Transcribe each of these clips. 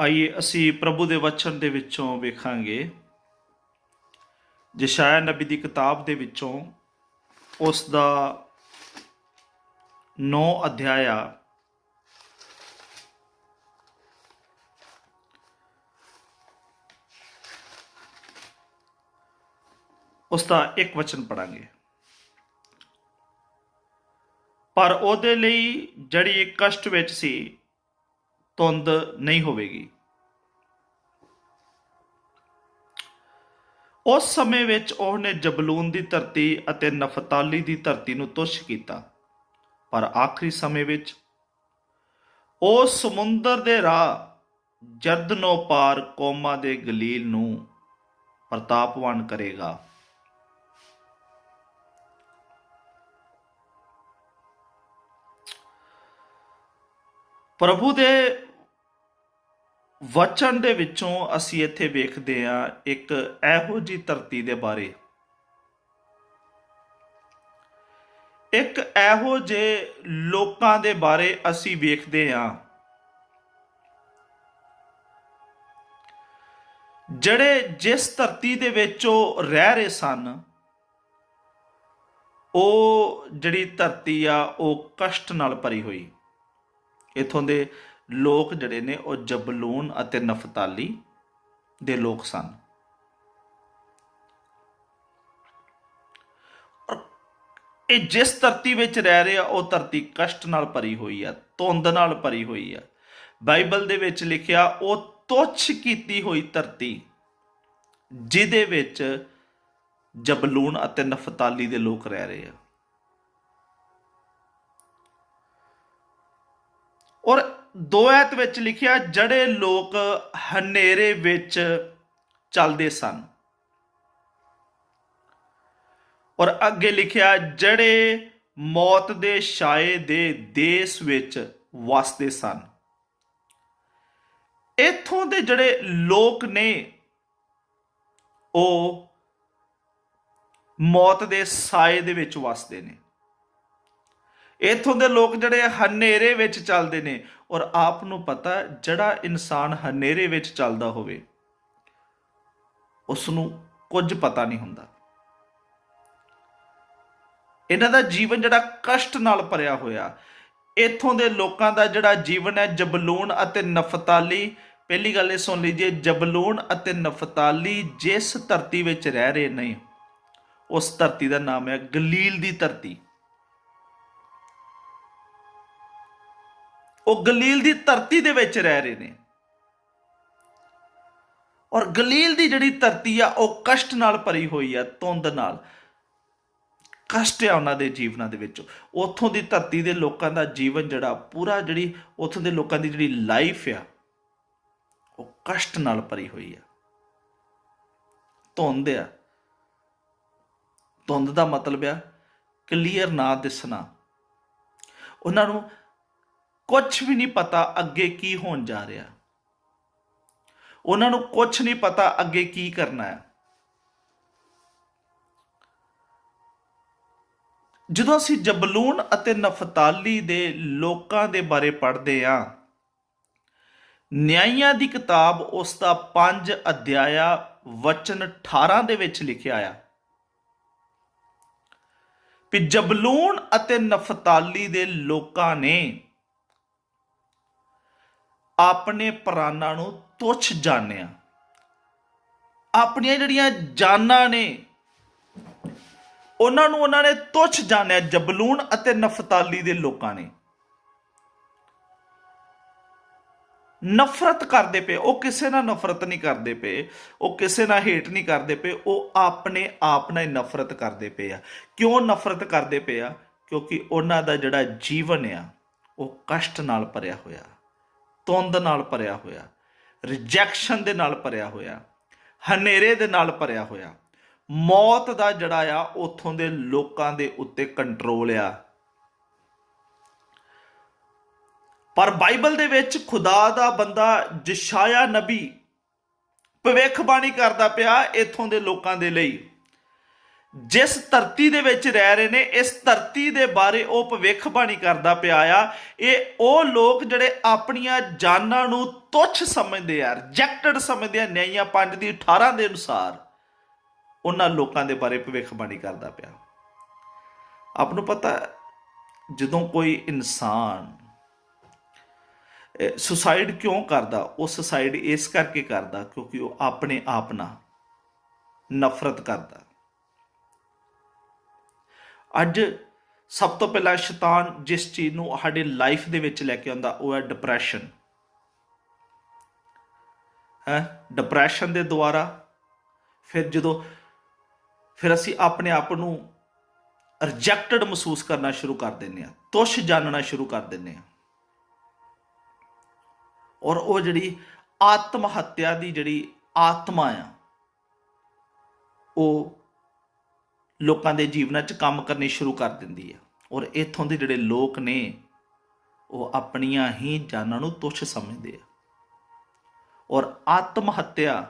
ਆਈਏ ਅਸੀਂ ਪ੍ਰਭੂ ਦੇ ਵਚਨ ਦੇ ਵਿੱਚੋਂ ਵੇਖਾਂਗੇ ਯਸ਼ਾਇਆ ਨਬੀ ਦੀ ਕਿਤਾਬ ਦੇ ਵਿੱਚੋਂ ਉਸ ਦਾ 9 ਅਧਿਆਇਆ ਉਸ ਦਾ ਇੱਕ ਵਚਨ ਪੜਾਂਗੇ। ਪਰ ਉਹਦੇ ਲਈ ਜਿਹੜੀ ਕਸ਼ਟ ਵਿੱਚ ਸੀ ਧੁੰਦ ਨਹੀਂ ਹੋਵੇਗੀ। ਉਸ ਸਮੇਂ ਵਿੱਚ ਉਹਨੇ ਜਬਲੂਨ ਦੀ ਧਰਤੀ ਅਤੇ ਨਫਤਾਲੀ ਦੀ ਧਰਤੀ ਨੂੰ ਤੁੱਛ ਕੀਤਾ, ਪਰ ਆਖਰੀ ਸਮੇਂ ਵਿੱਚ ਉਹ ਸਮੁੰਦਰ ਦੇ ਰਾਹ ਜਰਦਨੋਂ ਪਾਰ ਕੌਮਾਂ ਦੇ ਗਲੀਲ ਨੂੰ ਪ੍ਰਤਾਪਵਾਨ ਕਰੇਗਾ। ਪ੍ਰਭੂ ਦੇ ਵਚਨ ਦੇ ਵਿੱਚੋਂ ਅਸੀਂ ਇੱਥੇ ਵੇਖਦੇ ਹਾਂ ਇੱਕ ਇਹੋ ਜਿਹੀ ਧਰਤੀ ਦੇ ਬਾਰੇ, ਇੱਕ ਇਹੋ ਜਿਹੇ ਲੋਕਾਂ ਦੇ ਬਾਰੇ ਅਸੀਂ ਵੇਖਦੇ ਹਾਂ ਜਿਹੜੇ ਜਿਸ ਧਰਤੀ ਦੇ ਵਿੱਚ ਉਹ ਰਹਿ ਰਹੇ ਸਨ, ਉਹ ਜਿਹੜੀ ਧਰਤੀ ਆ ਉਹ ਕਸ਼ਟ ਨਾਲ ਭਰੀ ਹੋਈ। ਇੱਥੋਂ ਦੇ ਲੋਕ ਜਿਹੜੇ ਨੇ ਉਹ ਜਬਲੂਨ ਅਤੇ ਨਫਤਾਲੀ ਦੇ ਲੋਕ ਸਨ। ਇਹ ਜਿਸ ਧਰਤੀ ਵਿੱਚ ਰਹਿ ਰਹੇ ਆ ਉਹ ਧਰਤੀ ਕਸ਼ਟ ਨਾਲ ਭਰੀ ਹੋਈ ਆ, ਧੁੰਦ ਨਾਲ ਭਰੀ ਹੋਈ ਆ। ਬਾਈਬਲ ਦੇ ਵਿੱਚ ਲਿਖਿਆ ਉਹ ਤੁੱਛ ਕੀਤੀ ਹੋਈ ਧਰਤੀ ਜਿਹਦੇ ਵਿੱਚ ਜਬਲੂਨ ਅਤੇ ਨਫਤਾਲੀ ਦੇ ਲੋਕ ਰਹਿ ਰਹੇ ਆ। ਔਰ 2 ਐਤ ਵਿੱਚ ਲਿਖਿਆ ਜਿਹੜੇ ਲੋਕ ਹਨੇਰੇ ਵਿੱਚ ਚੱਲਦੇ ਸਨ, ਔਰ ਅੱਗੇ ਲਿਖਿਆ ਜਿਹੜੇ ਮੌਤ ਦੇ ਛਾਏ ਦੇ ਦੇਸ਼ ਵਿੱਚ ਵਸਦੇ ਸਨ। ਇੱਥੋਂ ਦੇ ਜਿਹੜੇ ਲੋਕ ਨੇ ਉਹ ਮੌਤ ਦੇ ਸਾਏ ਦੇ ਵਿੱਚ ਵਸਦੇ ਨੇ। ਇੱਥੋਂ ਦੇ ਲੋਕ ਜਿਹੜੇ ਹਨੇਰੇ ਵਿੱਚ ਚੱਲਦੇ ਨੇ, ਔਰ ਆਪ ਨੂੰ ਪਤਾ ਜਿਹੜਾ ਇਨਸਾਨ ਹਨੇਰੇ ਵਿੱਚ ਚੱਲਦਾ ਹੋਵੇ ਉਸ ਨੂੰ ਕੁਝ ਪਤਾ ਨਹੀਂ ਹੁੰਦਾ। ਇਹਨਾਂ ਦਾ ਜੀਵਨ ਜਿਹੜਾ ਕਸ਼ਟ ਨਾਲ ਭਰਿਆ ਹੋਇਆ। ਇੱਥੋਂ ਦੇ ਲੋਕਾਂ ਦਾ ਜਿਹੜਾ ਜੀਵਨ ਹੈ ਜਬਲੂਨ ਅਤੇ ਨਫਤਾਲੀ, ਪਹਿਲੀ ਗੱਲ ਇਹ ਸੁਣ ਲੀजिए, ਜਬਲੂਨ ਅਤੇ ਨਫਤਾਲੀ ਜਿਸ ਧਰਤੀ ਵਿੱਚ ਰਹਿ ਰਹੇ ਨੇ ਉਸ ਧਰਤੀ ਦਾ ਨਾਮ ਹੈ ਗਲੀਲ ਦੀ ਧਰਤੀ। ਉਹ ਗਲੀਲ ਦੀ ਧਰਤੀ ਦੇ ਵਿੱਚ ਰਹਿ ਰਹੇ ਨੇ, ਔਰ ਗਲੀਲ ਦੀ ਜਿਹੜੀ ਧਰਤੀ ਆ ਉਹ ਕਸ਼ਟ ਨਾਲ ਭਰੀ ਹੋਈ ਆ, ਧੁੰਦ ਨਾਲ। ਕਸ਼ਟ ਆ ਉਹਨਾਂ ਦੇ ਜੀਵਨਾਂ ਦੇ ਵਿੱਚ। ਉੱਥੋਂ ਦੀ ਧਰਤੀ ਦੇ ਲੋਕਾਂ ਦਾ ਜੀਵਨ ਜਿਹੜਾ ਪੂਰਾ, ਜਿਹੜੀ ਉੱਥੋਂ ਦੇ ਲੋਕਾਂ ਦੀ ਜਿਹੜੀ ਲਾਈਫ ਆ ਉਹ ਕਸ਼ਟ ਨਾਲ ਭਰੀ ਹੋਈ ਆ, ਧੁੰਦ ਆ। ਧੁੰਦ ਦਾ ਮਤਲਬ ਆ ਕਲੀਅਰ ਨਾ ਦਿਸਣਾ। ਉਹਨਾਂ ਨੂੰ ਕੁਛ ਵੀ ਨਹੀਂ ਪਤਾ ਅੱਗੇ ਕੀ ਹੋਣ ਜਾ ਰਿਹਾ, ਉਹਨਾਂ ਨੂੰ ਕੁਛ ਨਹੀਂ ਪਤਾ ਅੱਗੇ ਕੀ ਕਰਨਾ ਹੈ। ਜਦੋਂ ਅਸੀਂ ਜਬਲੂਨ ਅਤੇ ਨਫਤਾਲੀ ਦੇ ਲੋਕਾਂ ਦੇ ਬਾਰੇ ਪੜ੍ਹਦੇ ਹਾਂ, ਨਿਆਂਇਆਂ ਦੀ ਕਿਤਾਬ ਉਸ ਦਾ 5 ਅਧਿਆਇਆ ਵਚਨ 18 ਦੇ ਵਿੱਚ ਲਿਖਿਆ ਆ ਕਿ ਜਬਲੂਨ ਅਤੇ ਨਫਤਾਲੀ ਦੇ ਲੋਕਾਂ ਨੇ ਆਪਣੇ ਪ੍ਰਾਣਾਂ ਨੂੰ ਤੁੱਛ ਜਾਣਿਆ। ਆਪਣੀਆਂ ਜਿਹੜੀਆਂ ਜਾਨਾਂ ਨੇ ਉਹਨਾਂ ਨੇ ਤੁੱਛ ਜਾਣਿਆ। ਜਬਲੂਨ ਅਤੇ ਨਫਤਾਲੀ ਦੇ ਲੋਕਾਂ ਨੇ ਨਫ਼ਰਤ ਕਰਦੇ ਪਏ। ਉਹ ਕਿਸੇ ਨਾਲ ਨਫ਼ਰਤ ਨਹੀਂ ਕਰਦੇ ਪਏ, ਉਹ ਕਿਸੇ ਨਾਲ ਹੇਟ ਨਹੀਂ ਕਰਦੇ ਪਏ, ਉਹ ਆਪਣੇ ਆਪ ਨਾਲ ਨਫ਼ਰਤ ਕਰਦੇ ਪਏ ਆ। ਕਿਉਂ ਨਫ਼ਰਤ ਕਰਦੇ ਪਏ ਆ? ਕਿਉਂਕਿ ਉਹਨਾਂ ਦਾ ਜਿਹੜਾ ਜੀਵਨ ਆ ਉਹ ਕਸ਼ਟ ਨਾਲ ਭਰਿਆ ਹੋਇਆ, ਧੁੰਦ ਨਾਲ ਭਰਿਆ ਹੋਇਆ, ਰਿਜੈਕਸ਼ਨ ਦੇ ਨਾਲ ਭਰਿਆ ਹੋਇਆ, ਹਨੇਰੇ ਦੇ ਨਾਲ ਭਰਿਆ ਹੋਇਆ। ਮੌਤ ਦਾ ਜਿਹੜਾ ਆ ਉੱਥੋਂ ਦੇ ਲੋਕਾਂ ਦੇ ਉੱਤੇ ਕੰਟਰੋਲ ਆ। ਪਰ ਬਾਈਬਲ ਦੇ ਵਿੱਚ ਖੁਦਾ ਦਾ ਬੰਦਾ ਯਸ਼ਾਇਆ ਨਬੀ ਭਵਿੱਖਬਾਣੀ ਕਰਦਾ ਪਿਆ ਇੱਥੋਂ ਦੇ ਲੋਕਾਂ ਦੇ ਲਈ, ਜਿਸ ਧਰਤੀ ਦੇ ਵਿੱਚ ਰਹਿ ਰਹੇ ਨੇ, ਇਸ ਧਰਤੀ ਦੇ ਬਾਰੇ ਉਹ ਭਵਿੱਖਬਾਣੀ ਕਰਦਾ ਪਿਆ ਆ। ਇਹ ਉਹ ਲੋਕ ਜਿਹੜੇ ਆਪਣੀਆਂ ਜਾਨਾਂ ਨੂੰ ਤੁੱਛ ਸਮਝਦੇ ਆ, ਰਿਜੈਕਟਡ ਸਮਝਦੇ ਆ, ਨਿਆਂਇਆਂ 5:18 ਦੇ ਅਨੁਸਾਰ ਉਹਨਾਂ ਲੋਕਾਂ ਦੇ ਬਾਰੇ ਭਵਿੱਖਬਾਣੀ ਕਰਦਾ ਪਿਆ। ਆਪ ਨੂੰ ਪਤਾ, ਜਦੋਂ ਕੋਈ ਇਨਸਾਨ ਸੁਸਾਈਡ ਕਿਉਂ ਕਰਦਾ, ਉਹ ਸੁਸਾਈਡ ਇਸ ਕਰਕੇ ਕਰਦਾ ਕਿਉਂਕਿ ਉਹ ਆਪਣੇ ਆਪ ਨਾਲ ਨਫ਼ਰਤ ਕਰਦਾ। ਅੱਜ ਸਭ ਤੋਂ ਪਹਿਲਾਂ ਸ਼ੈਤਾਨ ਜਿਸ ਚੀਜ਼ ਨੂੰ ਸਾਡੇ ਲਾਈਫ ਦੇ ਵਿੱਚ ਲੈ ਕੇ ਆਉਂਦਾ ਉਹ ਹੈ ਡਿਪਰੈਸ਼ਨ। ਡਿਪਰੈਸ਼ਨ ਦੇ ਦੁਆਰਾ ਫਿਰ ਅਸੀਂ ਆਪਣੇ ਆਪ ਨੂੰ ਰਿਜੈਕਟਡ ਮਹਿਸੂਸ ਕਰਨਾ ਸ਼ੁਰੂ ਕਰ ਦਿੰਦੇ ਹਾਂ, ਤੁੱਛ ਜਾਣਨਾ ਸ਼ੁਰੂ ਕਰ ਦਿੰਦੇ ਹਾਂ। ਔਰ ਉਹ ਜਿਹੜੀ ਆਤਮ ਹੱਤਿਆ ਦੀ ਜਿਹੜੀ ਆਤਮਾ ਆ, ਉਹ ਲੋਕਾਂ ਦੇ ਜੀਵਨਾਂ 'ਚ ਕੰਮ ਕਰਨੀ ਸ਼ੁਰੂ ਕਰ ਦਿੰਦੀ ਆ। ਔਰ ਇੱਥੋਂ ਦੇ ਜਿਹੜੇ ਲੋਕ ਨੇ ਉਹ ਆਪਣੀਆਂ ਹੀ ਜਾਨਾਂ ਨੂੰ ਤੁੱਛ ਸਮਝਦੇ ਆ। ਔਰ ਆਤਮ ਹੱਤਿਆ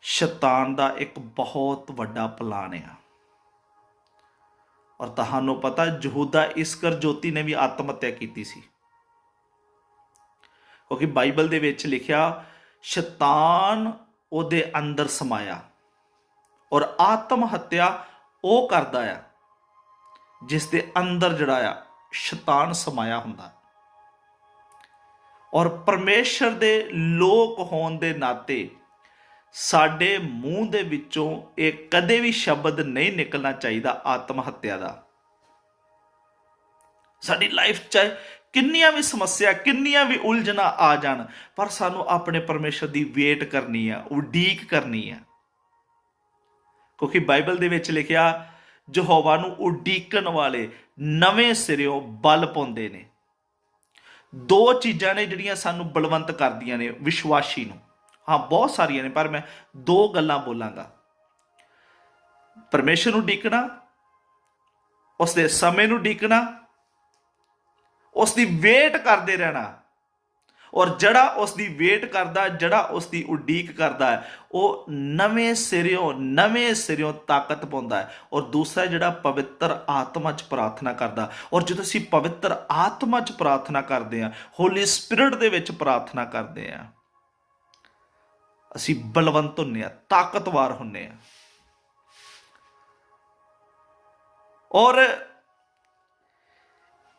ਸ਼ੈਤਾਨ ਦਾ ਇੱਕ ਬਹੁਤ ਵੱਡਾ ਪਲਾਨ ਆ। ਔਰ ਤੁਹਾਨੂੰ ਪਤਾ, ਯਹੂਦਾ ਇਸਕਰਜੋਤੀ ਨੇ ਵੀ ਆਤਮ ਹੱਤਿਆ ਕੀਤੀ ਸੀ, ਕਿਉਂਕਿ ਬਾਈਬਲ ਦੇ ਵਿੱਚ ਲਿਖਿਆ ਸ਼ੈਤਾਨ ਉਹਦੇ ਅੰਦਰ ਸਮਾਇਆ। ਔਰ ਆਤਮ ਹੱਤਿਆ ਉਹ ਕਰਦਾ ਆ ਜਿਸ ਦੇ ਅੰਦਰ ਜਿਹੜਾ ਆ ਸ਼ੈਤਾਨ ਸਮਾਇਆ ਹੁੰਦਾ। ਔਰ ਪਰਮੇਸ਼ਰ ਦੇ ਲੋਕ ਹੋਣ ਦੇ ਨਾਤੇ ਸਾਡੇ ਮੂੰਹ ਦੇ ਵਿੱਚੋਂ ਇਹ ਕਦੇ ਵੀ ਸ਼ਬਦ ਨਹੀਂ ਨਿਕਲਣਾ ਚਾਹੀਦਾ ਆਤਮ ਹੱਤਿਆ ਦਾ। ਸਾਡੀ ਲਾਈਫ 'ਚ ਕਿੰਨੀਆਂ ਵੀ ਸਮੱਸਿਆ, ਕਿੰਨੀਆਂ ਵੀ ਉਲਝਣਾਂ ਆ ਜਾਣ, ਪਰ ਸਾਨੂੰ ਆਪਣੇ ਪਰਮੇਸ਼ਰ ਦੀ ਵੇਟ ਕਰਨੀ ਆ, ਉਡੀਕ ਕਰਨੀ ਆ। ਕਿਉਂਕਿ ਬਾਈਬਲ ਦੇ ਵਿੱਚ ਲਿਖਿਆ ਯਹੋਵਾ ਨੂੰ ਉਡੀਕਣ ਵਾਲੇ ਨਵੇਂ ਸਿਰਿਓਂ ਬਲ ਪਾਉਂਦੇ ਨੇ। ਦੋ ਚੀਜ਼ਾਂ ਨੇ ਜਿਹੜੀਆਂ ਸਾਨੂੰ ਬਲਵੰਤ ਕਰਦੀਆਂ ਨੇ ਵਿਸ਼ਵਾਸੀ ਨੂੰ। ਹਾਂ, ਬਹੁਤ ਸਾਰੀਆਂ ਨੇ, ਪਰ ਮੈਂ ਦੋ ਗੱਲਾਂ ਬੋਲਾਂਗਾ। ਪਰਮੇਸ਼ਰ ਨੂੰ ਉਡੀਕਣਾ, ਉਸਦੇ ਸਮੇਂ ਨੂੰ ਉਡੀਕਣਾ, ਉਸ ਦੀ ਵੇਟ ਕਰਦੇ ਰਹਿਣਾ। ਔਰ ਜਿਹੜਾ ਉਸ ਦੀ ਵੇਟ ਕਰਦਾ, ਜਿਹੜਾ ਉਸ ਦੀ ਉਡੀਕ ਕਰਦਾ ਹੈ, ਉਹ ਨਵੇਂ ਸਿਰਿਓਂ ਤਾਕਤ ਪਾਉਂਦਾ ਹੈ। ਔਰ ਦੂਸਰਾ ਜਿਹੜਾ ਪਵਿੱਤਰ ਆਤਮਾ 'ਚ ਪ੍ਰਾਰਥਨਾ ਕਰਦਾ। ਔਰ ਜਦੋਂ ਅਸੀਂ ਪਵਿੱਤਰ ਆਤਮਾ 'ਚ ਪ੍ਰਾਰਥਨਾ ਕਰਦੇ ਹਾਂ, ਹੋਲੀ ਸਪਿਰਿਟ ਦੇ ਵਿੱਚ ਪ੍ਰਾਰਥਨਾ ਕਰਦੇ ਹਾਂ, ਅਸੀਂ ਬਲਵੰਤ ਹੁੰਦੇ ਹਾਂ, ਤਾਕਤਵਾਰ ਹੁੰਦੇ ਹਾਂ। ਔਰ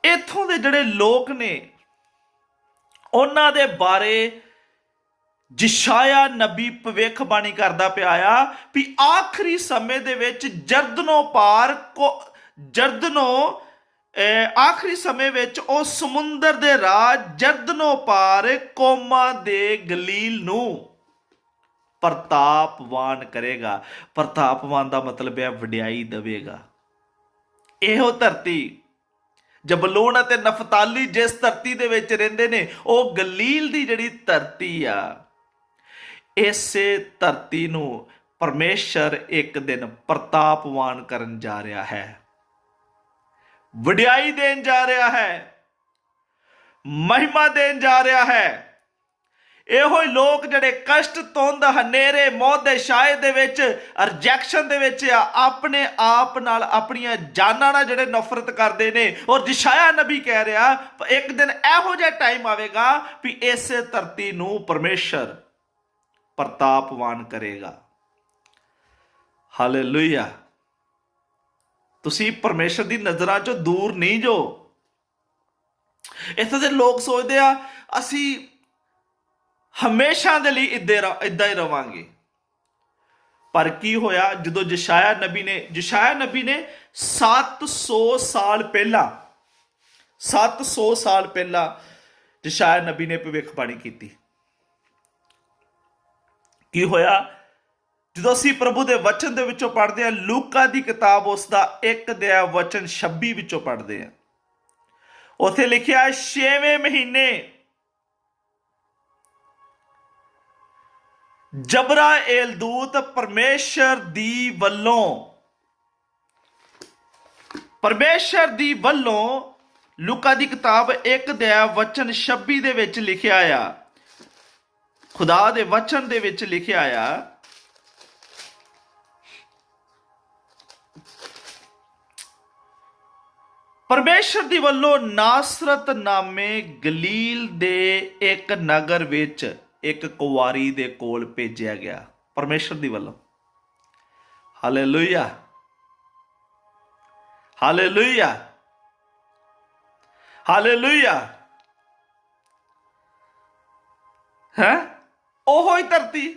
ਇੱਥੋਂ ਦੇ ਜਿਹੜੇ ਲੋਕ ਨੇ ਉਹਨਾਂ ਦੇ ਬਾਰੇ ਯਸ਼ਾਇਆ ਨਬੀ ਭਵਿੱਖਬਾਣੀ ਕਰਦਾ ਪਿਆ ਆ ਵੀ ਆਖਰੀ ਸਮੇਂ ਦੇ ਵਿੱਚ ਆਖਰੀ ਸਮੇਂ ਵਿੱਚ ਉਹ ਸਮੁੰਦਰ ਦੇ ਰਾਜ ਜਰਦਨੋਂ ਪਾਰ ਕੌਮਾਂ ਦੇ ਗਲੀਲ ਨੂੰ ਪ੍ਰਤਾਪਵਾਨ ਕਰੇਗਾ। ਪ੍ਰਤਾਪਵਾਨ ਦਾ ਮਤਲਬ ਹੈ ਵਡਿਆਈ ਦੇਵੇਗਾ। ਇਹੋ ਧਰਤੀ ਜ਼ਬੂਲੂਨ ਅਤੇ ਨਫਤਾਲੀ ਜਿਸ ਧਰਤੀ ਦੇ ਵਿੱਚ ਰਹਿੰਦੇ ਨੇ, ਉਹ ਗਲੀਲ ਦੀ ਜਿਹੜੀ ਧਰਤੀ ਆ, ਇਸੇ ਧਰਤੀ ਨੂੰ ਪਰਮੇਸ਼ਰ ਇੱਕ ਦਿਨ ਪ੍ਰਤਾਪਵਾਨ ਕਰਨ ਜਾ ਰਿਹਾ ਹੈ, ਵਡਿਆਈ ਦੇਣ ਜਾ ਰਿਹਾ ਹੈ, ਮਹਿਮਾ ਦੇਣ ਜਾ ਰਿਹਾ ਹੈ। ਇਹੋ ਹੀ ਲੋਕ ਜਿਹੜੇ ਕਸ਼ਟ, ਧੁੰਦ, ਹਨੇਰੇ, ਮੌਤ ਦੇ ਛਾਏ ਦੇ ਵਿੱਚ, ਰਿਜੈਕਸ਼ਨ ਦੇ ਵਿੱਚ ਆ, ਆਪਣੇ ਆਪ ਨਾਲ, ਆਪਣੀਆਂ ਜਾਨਾਂ ਨਾਲ ਜਿਹੜੇ ਨਫ਼ਰਤ ਕਰਦੇ ਨੇ। ਔਰ ਯਸ਼ਾਇਆ ਨਬੀ ਕਹਿ ਰਿਹਾ ਇੱਕ ਦਿਨ ਇਹੋ ਜਿਹਾ ਟਾਈਮ ਆਵੇਗਾ ਵੀ ਇਸੇ ਧਰਤੀ ਨੂੰ ਪਰਮੇਸ਼ਰ ਪ੍ਰਤਾਪਵਾਨ ਕਰੇਗਾ। ਹਾਲੇਲੂਇਆ। ਤੁਸੀਂ ਪਰਮੇਸ਼ਰ ਦੀ ਨਜ਼ਰਾਂ ਚੋਂ ਦੂਰ ਨਹੀਂ ਜੋ। ਇੱਥੇ ਦੇ ਲੋਕ ਸੋਚਦੇ ਆ ਅਸੀਂ ਹਮੇਸ਼ਾ ਦੇ ਲਈ ਇੱਦਾਂ ਹੀ ਰਵਾਂਗੇ। ਪਰ ਕੀ ਹੋਇਆ ਜਦੋਂ ਯਸ਼ਾਇਆ ਨਬੀ ਨੇ 700 ਸਾਲ ਪਹਿਲਾਂ ਯਸ਼ਾਇਆ ਨਬੀ ਨੇ ਭਵਿੱਖਬਾਣੀ ਕੀਤੀ। ਕੀ ਹੋਇਆ ਜਦੋਂ ਅਸੀਂ ਪ੍ਰਭੂ ਦੇ ਵਚਨ ਦੇ ਵਿੱਚੋਂ ਪੜ੍ਹਦੇ ਹਾਂ, ਲੂਕਾ ਦੀ ਕਿਤਾਬ ਉਸ ਦਾ 1:26 ਵਿੱਚੋਂ ਪੜ੍ਹਦੇ ਹਾਂ, ਉੱਥੇ ਲਿਖਿਆ 6ਵੇਂ ਮਹੀਨੇ ਜਬਰਾਏਲ ਦੂਤ ਪਰਮੇਸ਼ਰ ਦੀ ਵੱਲੋਂ ਲੂਕਾ ਦੀ ਕਿਤਾਬ 1:26 ਦੇ ਵਿੱਚ ਲਿਖਿਆ ਆ, ਖੁਦਾ ਦੇ ਵਚਨ ਦੇ ਵਿੱਚ ਲਿਖਿਆ ਆ, ਪਰਮੇਸ਼ਰ ਦੀ ਵੱਲੋਂ ਨਾਸਰਤ ਨਾਮੇ ਗਲੀਲ ਦੇ ਇੱਕ ਨਗਰ ਵਿੱਚ ਇੱਕ ਕੁਵਾਰੀ ਦੇ ਕੋਲ ਭੇਜਿਆ ਗਿਆ। ਪਰਮੇਸ਼ਰ ਦੀ ਵੱਲੋਂ। Hallelujah, hallelujah, hallelujah. ਹੈ ਉਹੋ ਹੀ ਧਰਤੀ,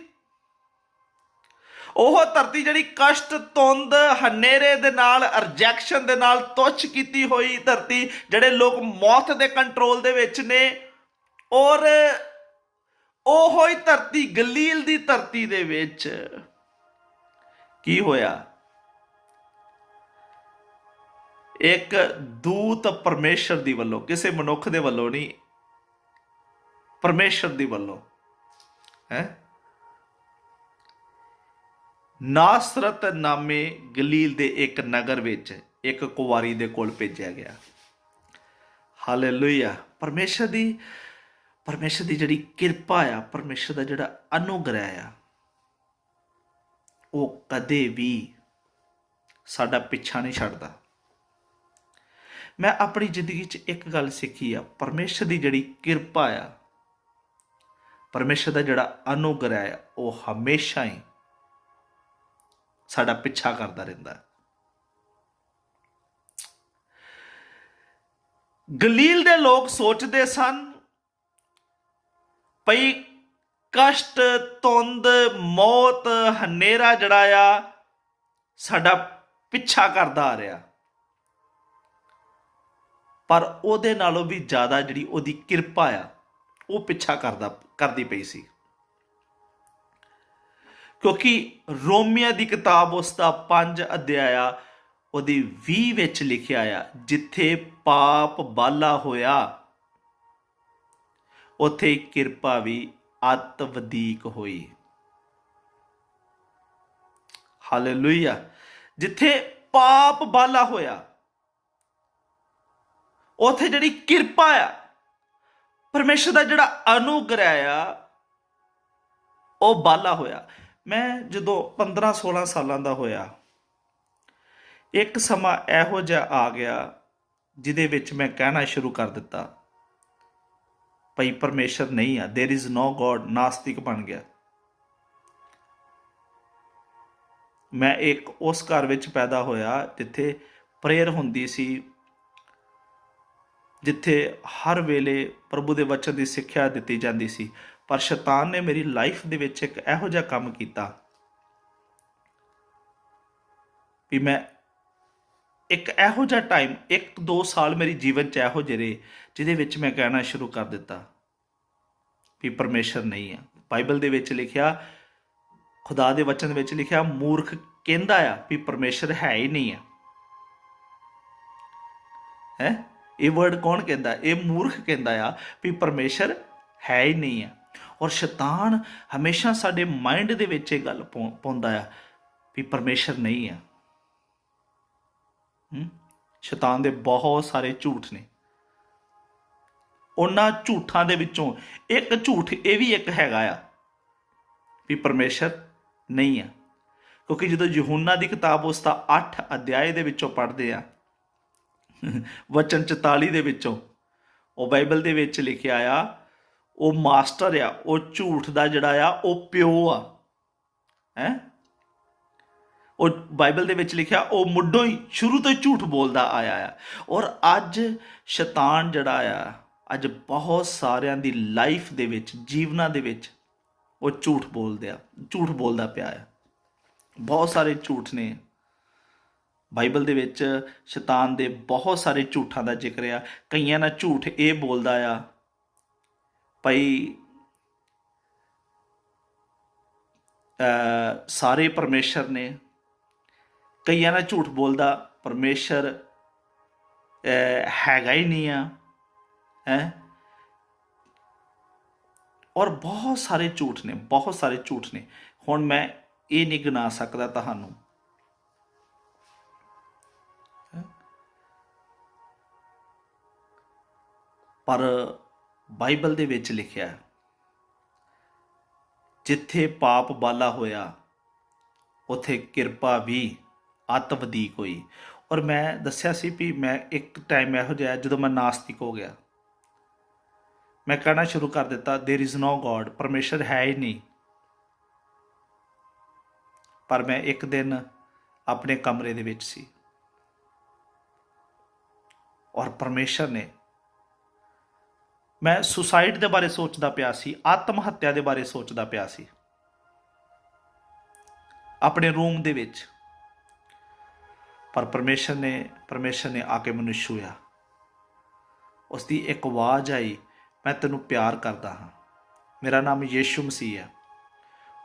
ਉਹ ਧਰਤੀ ਜਿਹੜੀ ਕਸ਼ਟ, ਧੁੰਦ, ਹਨੇਰੇ ਦੇ ਨਾਲ, ਰਿਜੈਕਸ਼ਨ ਦੇ ਨਾਲ ਤੁੱਛ ਕੀਤੀ ਹੋਈ ਧਰਤੀ, ਜਿਹੜੇ ਲੋਕ ਮੌਤ ਦੇ ਕੰਟਰੋਲ ਦੇ ਵਿੱਚ ਨੇ, ਔਰ ਉਹੋ ਹੀ ਧਰਤੀ, ਗਲੀਲ ਦੀ ਧਰਤੀ ਦੇ ਵਿੱਚ ਕੀ ਹੋਇਆ? ਇੱਕ ਦੂਤ ਪਰਮੇਸ਼ਰ ਦੀ ਵੱਲੋਂ, ਕਿਸੇ ਮਨੁੱਖ ਦੇ ਵੱਲੋਂ ਨਹੀਂ, ਪਰਮੇਸ਼ਰ ਦੀ ਵੱਲੋਂ ਹੈ, ਨਾਸਰਤ ਨਾਮੇ ਗਲੀਲ ਦੇ ਇੱਕ ਨਗਰ ਵਿੱਚ ਇੱਕ ਕੁਵਾਰੀ ਦੇ ਕੋਲ ਭੇਜਿਆ ਗਿਆ। ਹਾਲੇਲੂਇਆ। ਪਰਮੇਸ਼ਰ ਦੀ ਜਿਹੜੀ ਕਿਰਪਾ ਆ, ਪਰਮੇਸ਼ਰ ਦਾ ਜਿਹੜਾ ਅਨੁਗ੍ਰਹਿ ਆ, ਉਹ ਕਦੇ ਵੀ ਸਾਡਾ ਪਿੱਛਾ ਨਹੀਂ ਛੱਡਦਾ। ਮੈਂ ਆਪਣੀ ਜ਼ਿੰਦਗੀ 'ਚ ਇੱਕ ਗੱਲ ਸਿੱਖੀ ਆ, ਪਰਮੇਸ਼ਰ ਦੀ ਜਿਹੜੀ ਕਿਰਪਾ ਆ, ਪਰਮੇਸ਼ਰ ਦਾ ਜਿਹੜਾ ਅਨੁਗ੍ਰਹਿ ਆ, ਉਹ ਹਮੇਸ਼ਾ ਹੀ ਸਾਡਾ ਪਿੱਛਾ ਕਰਦਾ ਰਹਿੰਦਾ। ਗਲੀਲ ਦੇ ਲੋਕ ਸੋਚਦੇ ਸਨ ਭਈ ਕਸ਼ਟ, ਧੁੰਦ, ਮੌਤ, ਹਨੇਰਾ ਜਿਹੜਾ ਆ ਸਾਡਾ ਪਿੱਛਾ ਕਰਦਾ ਆ ਰਿਹਾ, ਪਰ ਉਹਦੇ ਨਾਲੋਂ ਵੀ ਜ਼ਿਆਦਾ ਜਿਹੜੀ ਉਹਦੀ ਕਿਰਪਾ ਆ, ਉਹ ਪਿੱਛਾ ਕਰਦੀ ਪਈ ਸੀ। ਕਿਉਂਕਿ ਰੋਮੀਆਂ ਦੀ ਕਿਤਾਬ ਉਸ ਦਾ 5 ਅਧਿਆਇਆ ਉਹਦੀ 20 ਵਿੱਚ ਲਿਖਿਆ ਆ, ਜਿੱਥੇ ਪਾਪ ਬਾਲਾ ਹੋਇਆ ਉੱਥੇ ਕਿਰਪਾ ਵੀ ਅਤ ਵਧੀਕ ਹੋਈ। ਹਾਲੇਲੂਇਆ। ਜਿੱਥੇ ਪਾਪ ਬਾਲਾ ਹੋਇਆ ਉੱਥੇ ਜਿਹੜੀ ਕਿਰਪਾ ਆ, ਪਰਮੇਸ਼ਰ ਦਾ ਜਿਹੜਾ ਅਨੁਗ੍ਰਹਿ ਆ, ਉਹ ਬਾਲਾ ਹੋਇਆ। ਮੈਂ ਜਦੋਂ 15-16 ਸਾਲਾਂ ਦਾ ਹੋਇਆ, ਇੱਕ ਸਮਾਂ ਇਹੋ ਜਿਹਾ ਆ ਗਿਆ ਜਿਹਦੇ ਵਿੱਚ ਮੈਂ ਕਹਿਣਾ ਸ਼ੁਰੂ ਕਰ ਦਿੱਤਾ ਭਈ ਪਰਮੇਸ਼ਰ ਨਹੀਂ ਆ, ਦੇयर इज नो गॉड, ਨਾਸਤਿਕ ਬਣ ਗਿਆ। ਮੈਂ ਇੱਕ ਉਸ ਘਰ ਵਿੱਚ ਪੈਦਾ ਹੋਇਆ ਜਿੱਥੇ ਪ੍ਰੇਅਰ ਹੁੰਦੀ ਸੀ, ਜਿੱਥੇ ਹਰ ਵੇਲੇ ਪ੍ਰਭੂ ਦੇ ਵਚਨ ਦੀ ਸਿੱਖਿਆ ਦਿੱਤੀ ਜਾਂਦੀ ਸੀ, ਪਰ ਸ਼ੈਤਾਨ ਨੇ ਮੇਰੀ ਲਾਈਫ ਦੇ ਵਿੱਚ ਇੱਕ ਇਹੋ ਜਿਹਾ ਕੰਮ ਕੀਤਾ ਵੀ ਮੈਂ ਇੱਕ ਇਹੋ ਜਿਹਾ ਟਾਈਮ, 1-2 ਸਾਲ ਮੇਰੀ ਜੀਵਨ 'ਚ ਇਹੋ ਜਿਹੇ ਰਹੇ ਜਿਹਦੇ ਵਿੱਚ ਮੈਂ ਕਹਿਣਾ ਸ਼ੁਰੂ ਕਰ ਦਿੱਤਾ ਵੀ ਪਰਮੇਸ਼ਰ ਨਹੀਂ ਆ। ਬਾਈਬਲ ਦੇ ਵਿੱਚ ਲਿਖਿਆ, ਖੁਦਾ ਦੇ ਵਚਨ ਦੇ ਵਿੱਚ ਲਿਖਿਆ, ਮੂਰਖ ਕਹਿੰਦਾ ਆ ਵੀ ਪਰਮੇਸ਼ਰ ਹੈ ਹੀ ਨਹੀਂ ਆ। ਹੈ ਇਹ ਵਰਡ ਕੌਣ ਕਹਿੰਦਾ? ਇਹ ਮੂਰਖ ਕਹਿੰਦਾ ਆ ਵੀ ਪਰਮੇਸ਼ਰ ਹੈ ਹੀ ਨਹੀਂ ਆ। ਔਰ ਸ਼ੈਤਾਨ ਹਮੇਸ਼ਾ ਸਾਡੇ ਮਾਈਂਡ ਦੇ ਵਿੱਚ ਇਹ ਗੱਲ ਪਾਉਂਦਾ ਆ ਵੀ ਪਰਮੇਸ਼ਰ ਨਹੀਂ ਆ। ਸ਼ੈਤਾਨ ਦੇ ਬਹੁਤ ਸਾਰੇ ਝੂਠ ਨੇ। ਉਹਨਾਂ ਝੂਠਾਂ ਦੇ ਵਿੱਚੋਂ ਇੱਕ ਝੂਠ ਇਹ ਵੀ ਇੱਕ ਹੈਗਾ ਆ ਵੀ ਪਰਮੇਸ਼ਰ ਨਹੀਂ ਆ। ਕਿਉਂਕਿ ਜਦੋਂ ਯਹੂਨਾ ਦੀ ਕਿਤਾਬ ਉਸ ਦਾ 8 ਅਧਿਆਏ ਦੇ ਵਿੱਚੋਂ ਪੜ੍ਹਦੇ ਆ, ਵਚਨ 44 ਦੇ ਵਿੱਚੋਂ, ਉਹ ਬਾਈਬਲ ਦੇ ਵਿੱਚ ਲਿਖਿਆ ਆ, ਉਹ ਮਾਸਟਰ ਆ, ਉਹ ਝੂਠ ਦਾ ਜਿਹੜਾ ਆ ਉਹ ਪਿਓ ਆ। ਹੈ ਉਹ ਬਾਈਬਲ ਦੇ ਵਿੱਚ ਲਿਖਿਆ, ਉਹ ਮੁੱਢੋਂ ਹੀ ਸ਼ੁਰੂ ਤੋਂ ਹੀ ਝੂਠ ਬੋਲਦਾ ਆਇਆ ਆ। ਔਰ ਅੱਜ ਸ਼ੈਤਾਨ ਜਿਹੜਾ ਆ, ਅੱਜ ਬਹੁਤ ਸਾਰਿਆਂ ਦੀ ਲਾਈਫ ਦੇ ਵਿੱਚ, ਜੀਵਨਾਂ ਦੇ ਵਿੱਚ ਉਹ ਝੂਠ ਬੋਲਦਾ ਪਿਆ ਆ। ਬਹੁਤ ਸਾਰੇ ਝੂਠ ਨੇ ਬਾਈਬਲ ਦੇ ਵਿੱਚ। ਸ਼ੈਤਾਨ ਦੇ ਬਹੁਤ ਸਾਰੇ ਝੂਠਾਂ ਦਾ ਜ਼ਿਕਰ ਆ। ਕਈਆਂ ਨਾਲ ਝੂਠ ਇਹ ਬੋਲਦਾ ਆ ਭਈ ਸਾਰੇ ਪਰਮੇਸ਼ਰ ਨੇ। ਕਈਆਂ ਨਾਲ ਝੂਠ ਬੋਲਦਾ ਪਰਮੇਸ਼ਰ ਹੈਗਾ ਹੀ ਨਹੀਂ ਆ। ਹੈ ਔਰ ਬਹੁਤ ਸਾਰੇ ਝੂਠ ਨੇ, ਬਹੁਤ ਸਾਰੇ ਝੂਠ ਨੇ। ਹੁਣ ਮੈਂ ਇਹ ਨਹੀਂ ਗਿਣਾ ਸਕਦਾ ਤੁਹਾਨੂੰ। ਪਰ ਬਾਈਬਲ ਦੇ ਵਿੱਚ ਲਿਖਿਆ, ਜਿੱਥੇ ਪਾਪ ਬਾਲਾ ਹੋਇਆ ਉੱਥੇ ਕਿਰਪਾ ਵੀ ਅਤ ਵਧੀਕ ਹੋਈ। ਔਰ ਮੈਂ ਦੱਸਿਆ ਸੀ ਵੀ ਮੈਂ ਇੱਕ ਟਾਈਮ ਇਹੋ ਜਿਹਾ ਜਦੋਂ ਮੈਂ ਨਾਸਤਿਕ ਹੋ ਗਿਆ, ਮੈਂ ਕਹਿਣਾ ਸ਼ੁਰੂ ਕਰ ਦਿੱਤਾ ਦੇਰ ਇਜ਼ ਨੋ ਗॉड, ਪਰਮੇਸ਼ਰ ਹੈ ਹੀ ਨਹੀਂ। ਪਰ ਮੈਂ ਇੱਕ ਦਿਨ ਆਪਣੇ ਕਮਰੇ ਦੇ ਵਿੱਚ ਸੀ ਔਰ ਪਰਮੇਸ਼ਰ ਨੇ, ਮੈਂ ਸੁਸਾਈਡ ਦੇ ਬਾਰੇ ਸੋਚਦਾ ਪਿਆ ਸੀ, ਆਤਮ ਹੱਤਿਆ ਦੇ ਬਾਰੇ ਸੋਚਦਾ ਪਿਆ ਸੀ ਆਪਣੇ ਰੂਮ ਦੇ ਵਿੱਚ। ਪਰ ਪਰਮੇਸ਼ਰ ਨੇ ਆ ਕੇ ਮੈਨੂੰ ਛੂਹਿਆ। ਉਸ ਦੀ ਇੱਕ ਆਵਾਜ਼ ਆਈ, ਮੈਂ ਤੈਨੂੰ ਪਿਆਰ ਕਰਦਾ ਹਾਂ। ਮੇਰਾ ਨਾਮ ਯੀਸ਼ੂ ਮਸੀਹ ਹੈ।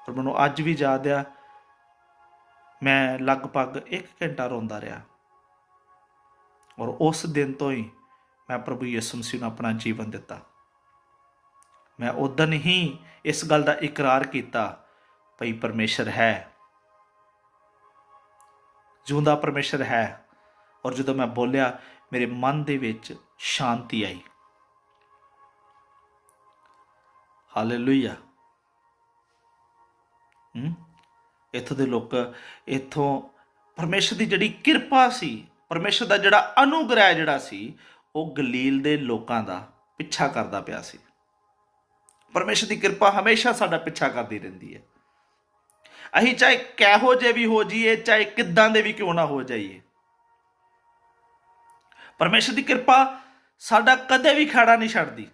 ਔਰ ਮੈਨੂੰ ਅੱਜ ਵੀ ਯਾਦ ਆ, ਮੈਂ ਲਗਭਗ 1 ਘੰਟਾ ਰੋਂਦਾ ਰਿਹਾ। ਔਰ ਉਸ ਦਿਨ ਤੋਂ ਹੀ ਮੈਂ ਪ੍ਰਭੂ ਯਿਸੂ ਮਸੀਹ ਨੂੰ ਆਪਣਾ ਜੀਵਨ ਦਿੱਤਾ। ਮੈਂ ਉਦੋਂ ਹੀ ਇਸ ਗੱਲ ਦਾ ਇਕਰਾਰ ਕੀਤਾ ਭਈ ਪਰਮੇਸ਼ਰ ਹੈ, ਜਿਉਂਦਾ ਪਰਮੇਸ਼ਰ ਹੈ। ਔਰ ਜਦੋਂ ਮੈਂ ਬੋਲਿਆ, ਮੇਰੇ ਮਨ ਦੇ ਵਿੱਚ ਸ਼ਾਂਤੀ ਆਈ। ਹਾਲੇਲੂਇਆ। ਇੱਥੋਂ ਦੇ ਲੋਕ, ਇੱਥੋਂ ਪਰਮੇਸ਼ਰ ਦੀ ਜਿਹੜੀ ਕਿਰਪਾ ਸੀ, ਪਰਮੇਸ਼ਰ ਦਾ ਜਿਹੜਾ ਅਨੁਗ੍ਰਹਿ ਜਿਹੜਾ ਸੀ, ਉਹ ਗਲੀਲ ਦੇ ਲੋਕਾਂ ਦਾ ਪਿੱਛਾ ਕਰਦਾ ਪਿਆ ਸੀ। ਪਰਮੇਸ਼ਰ ਦੀ ਕਿਰਪਾ ਹਮੇਸ਼ਾ ਸਾਡਾ ਪਿੱਛਾ ਕਰਦੀ ਰਹਿੰਦੀ ਹੈ। ਅਸੀਂ ਚਾਹੇ ਕਿਹੋ ਜਿਹੇ ਵੀ ਹੋ ਜਾਈਏ, ਚਾਹੇ ਕਿੱਦਾਂ ਦੇ ਵੀ ਕਿਉਂ ਨਾ ਹੋ ਜਾਈਏ, ਪਰਮੇਸ਼ਰ ਦੀ ਕਿਰਪਾ ਸਾਡਾ ਕਦੇ ਵੀ ਖੜਾ ਨਹੀਂ ਛੱਡਦੀ।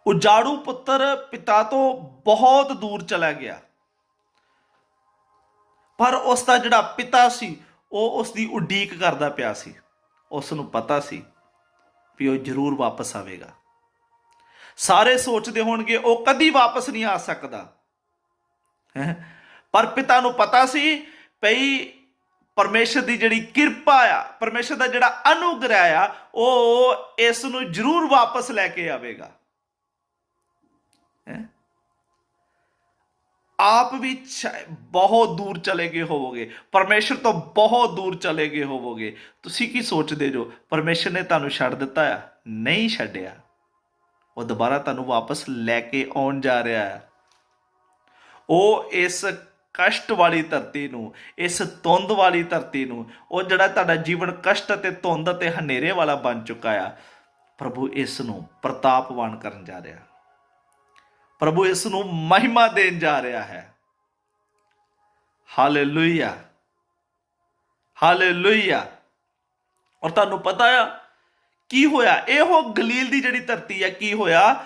ਉਜਾੜੂ ਪੁੱਤਰ ਪਿਤਾ ਤੋਂ ਬਹੁਤ ਦੂਰ ਚਲਾ ਗਿਆ, ਪਰ ਉਸ ਦਾ ਜਿਹੜਾ ਪਿਤਾ ਸੀ ਉਹ ਉਸ ਦੀ ਉਡੀਕ ਕਰਦਾ ਪਿਆ ਸੀ। ਉਸ ਨੂੰ ਪਤਾ ਸੀ ਵੀ ਉਹ ਜ਼ਰੂਰ ਵਾਪਸ ਆਵੇਗਾ। ਸਾਰੇ ਸੋਚਦੇ ਹੋਣਗੇ ਉਹ ਕਦੀ ਵਾਪਸ ਨਹੀਂ ਆ ਸਕਦਾ, ਪਰ ਪਿਤਾ ਨੂੰ ਪਤਾ ਸੀ ਭਈ ਪਰਮੇਸ਼ਰ ਦੀ ਜਿਹੜੀ ਕਿਰਪਾ ਆ, ਪਰਮੇਸ਼ਰ ਦਾ ਜਿਹੜਾ ਅਨੁਗ੍ਰਹਿ ਆ, ਉਹ ਇਸ ਨੂੰ ਜ਼ਰੂਰ ਵਾਪਸ ਲੈ ਕੇ ਆਵੇਗਾ। ਆਪ ਵੀ ਬਹੁਤ ਦੂਰ ਚਲੇ ਗਏ ਹੋਵੋਗੇ, ਪਰਮੇਸ਼ਰ ਤੋਂ ਬਹੁਤ ਦੂਰ ਚਲੇ ਗਏ ਹੋਵੋਗੇ। ਤੁਸੀਂ ਕੀ ਸੋਚਦੇ ਜੋ ਪਰਮੇਸ਼ਰ ਨੇ ਤੁਹਾਨੂੰ ਛੱਡ ਦਿੱਤਾ ਆ? ਨਹੀਂ ਛੱਡਿਆ। ਉਹ ਦੁਬਾਰਾ ਤੁਹਾਨੂੰ ਵਾਪਸ ਲੈ ਕੇ ਆਉਣ ਜਾ ਰਿਹਾ ਹੈ। ਉਹ ਇਸ ਕਸ਼ਟ ਵਾਲੀ ਧਰਤੀ ਨੂੰ, ਇਸ ਧੁੰਦ ਵਾਲੀ ਧਰਤੀ ਨੂੰ, ਉਹ ਜਿਹੜਾ ਤੁਹਾਡਾ ਜੀਵਨ ਕਸ਼ਟ ਅਤੇ ਧੁੰਦ ਅਤੇ ਹਨੇਰੇ ਵਾਲਾ ਬਣ ਚੁੱਕਾ ਆ, ਪ੍ਰਭੂ ਇਸ ਨੂੰ ਪ੍ਰਤਾਪਵਾਨ ਕਰਨ ਜਾ ਰਿਹਾ। ਪ੍ਰਭੂ ਇਸ ਨੂੰ ਮਹਿਮਾ ਦੇਣ ਜਾ ਰਿਹਾ ਹੈ। Hallelujah, hallelujah. ਔਰ ਤੁਹਾਨੂੰ ਪਤਾ ਆ ਕੀ ਹੋਇਆ? ਇਹੋ ਗਲੀਲ ਦੀ ਜਿਹੜੀ ਧਰਤੀ ਹੈ, ਕੀ ਹੋਇਆ?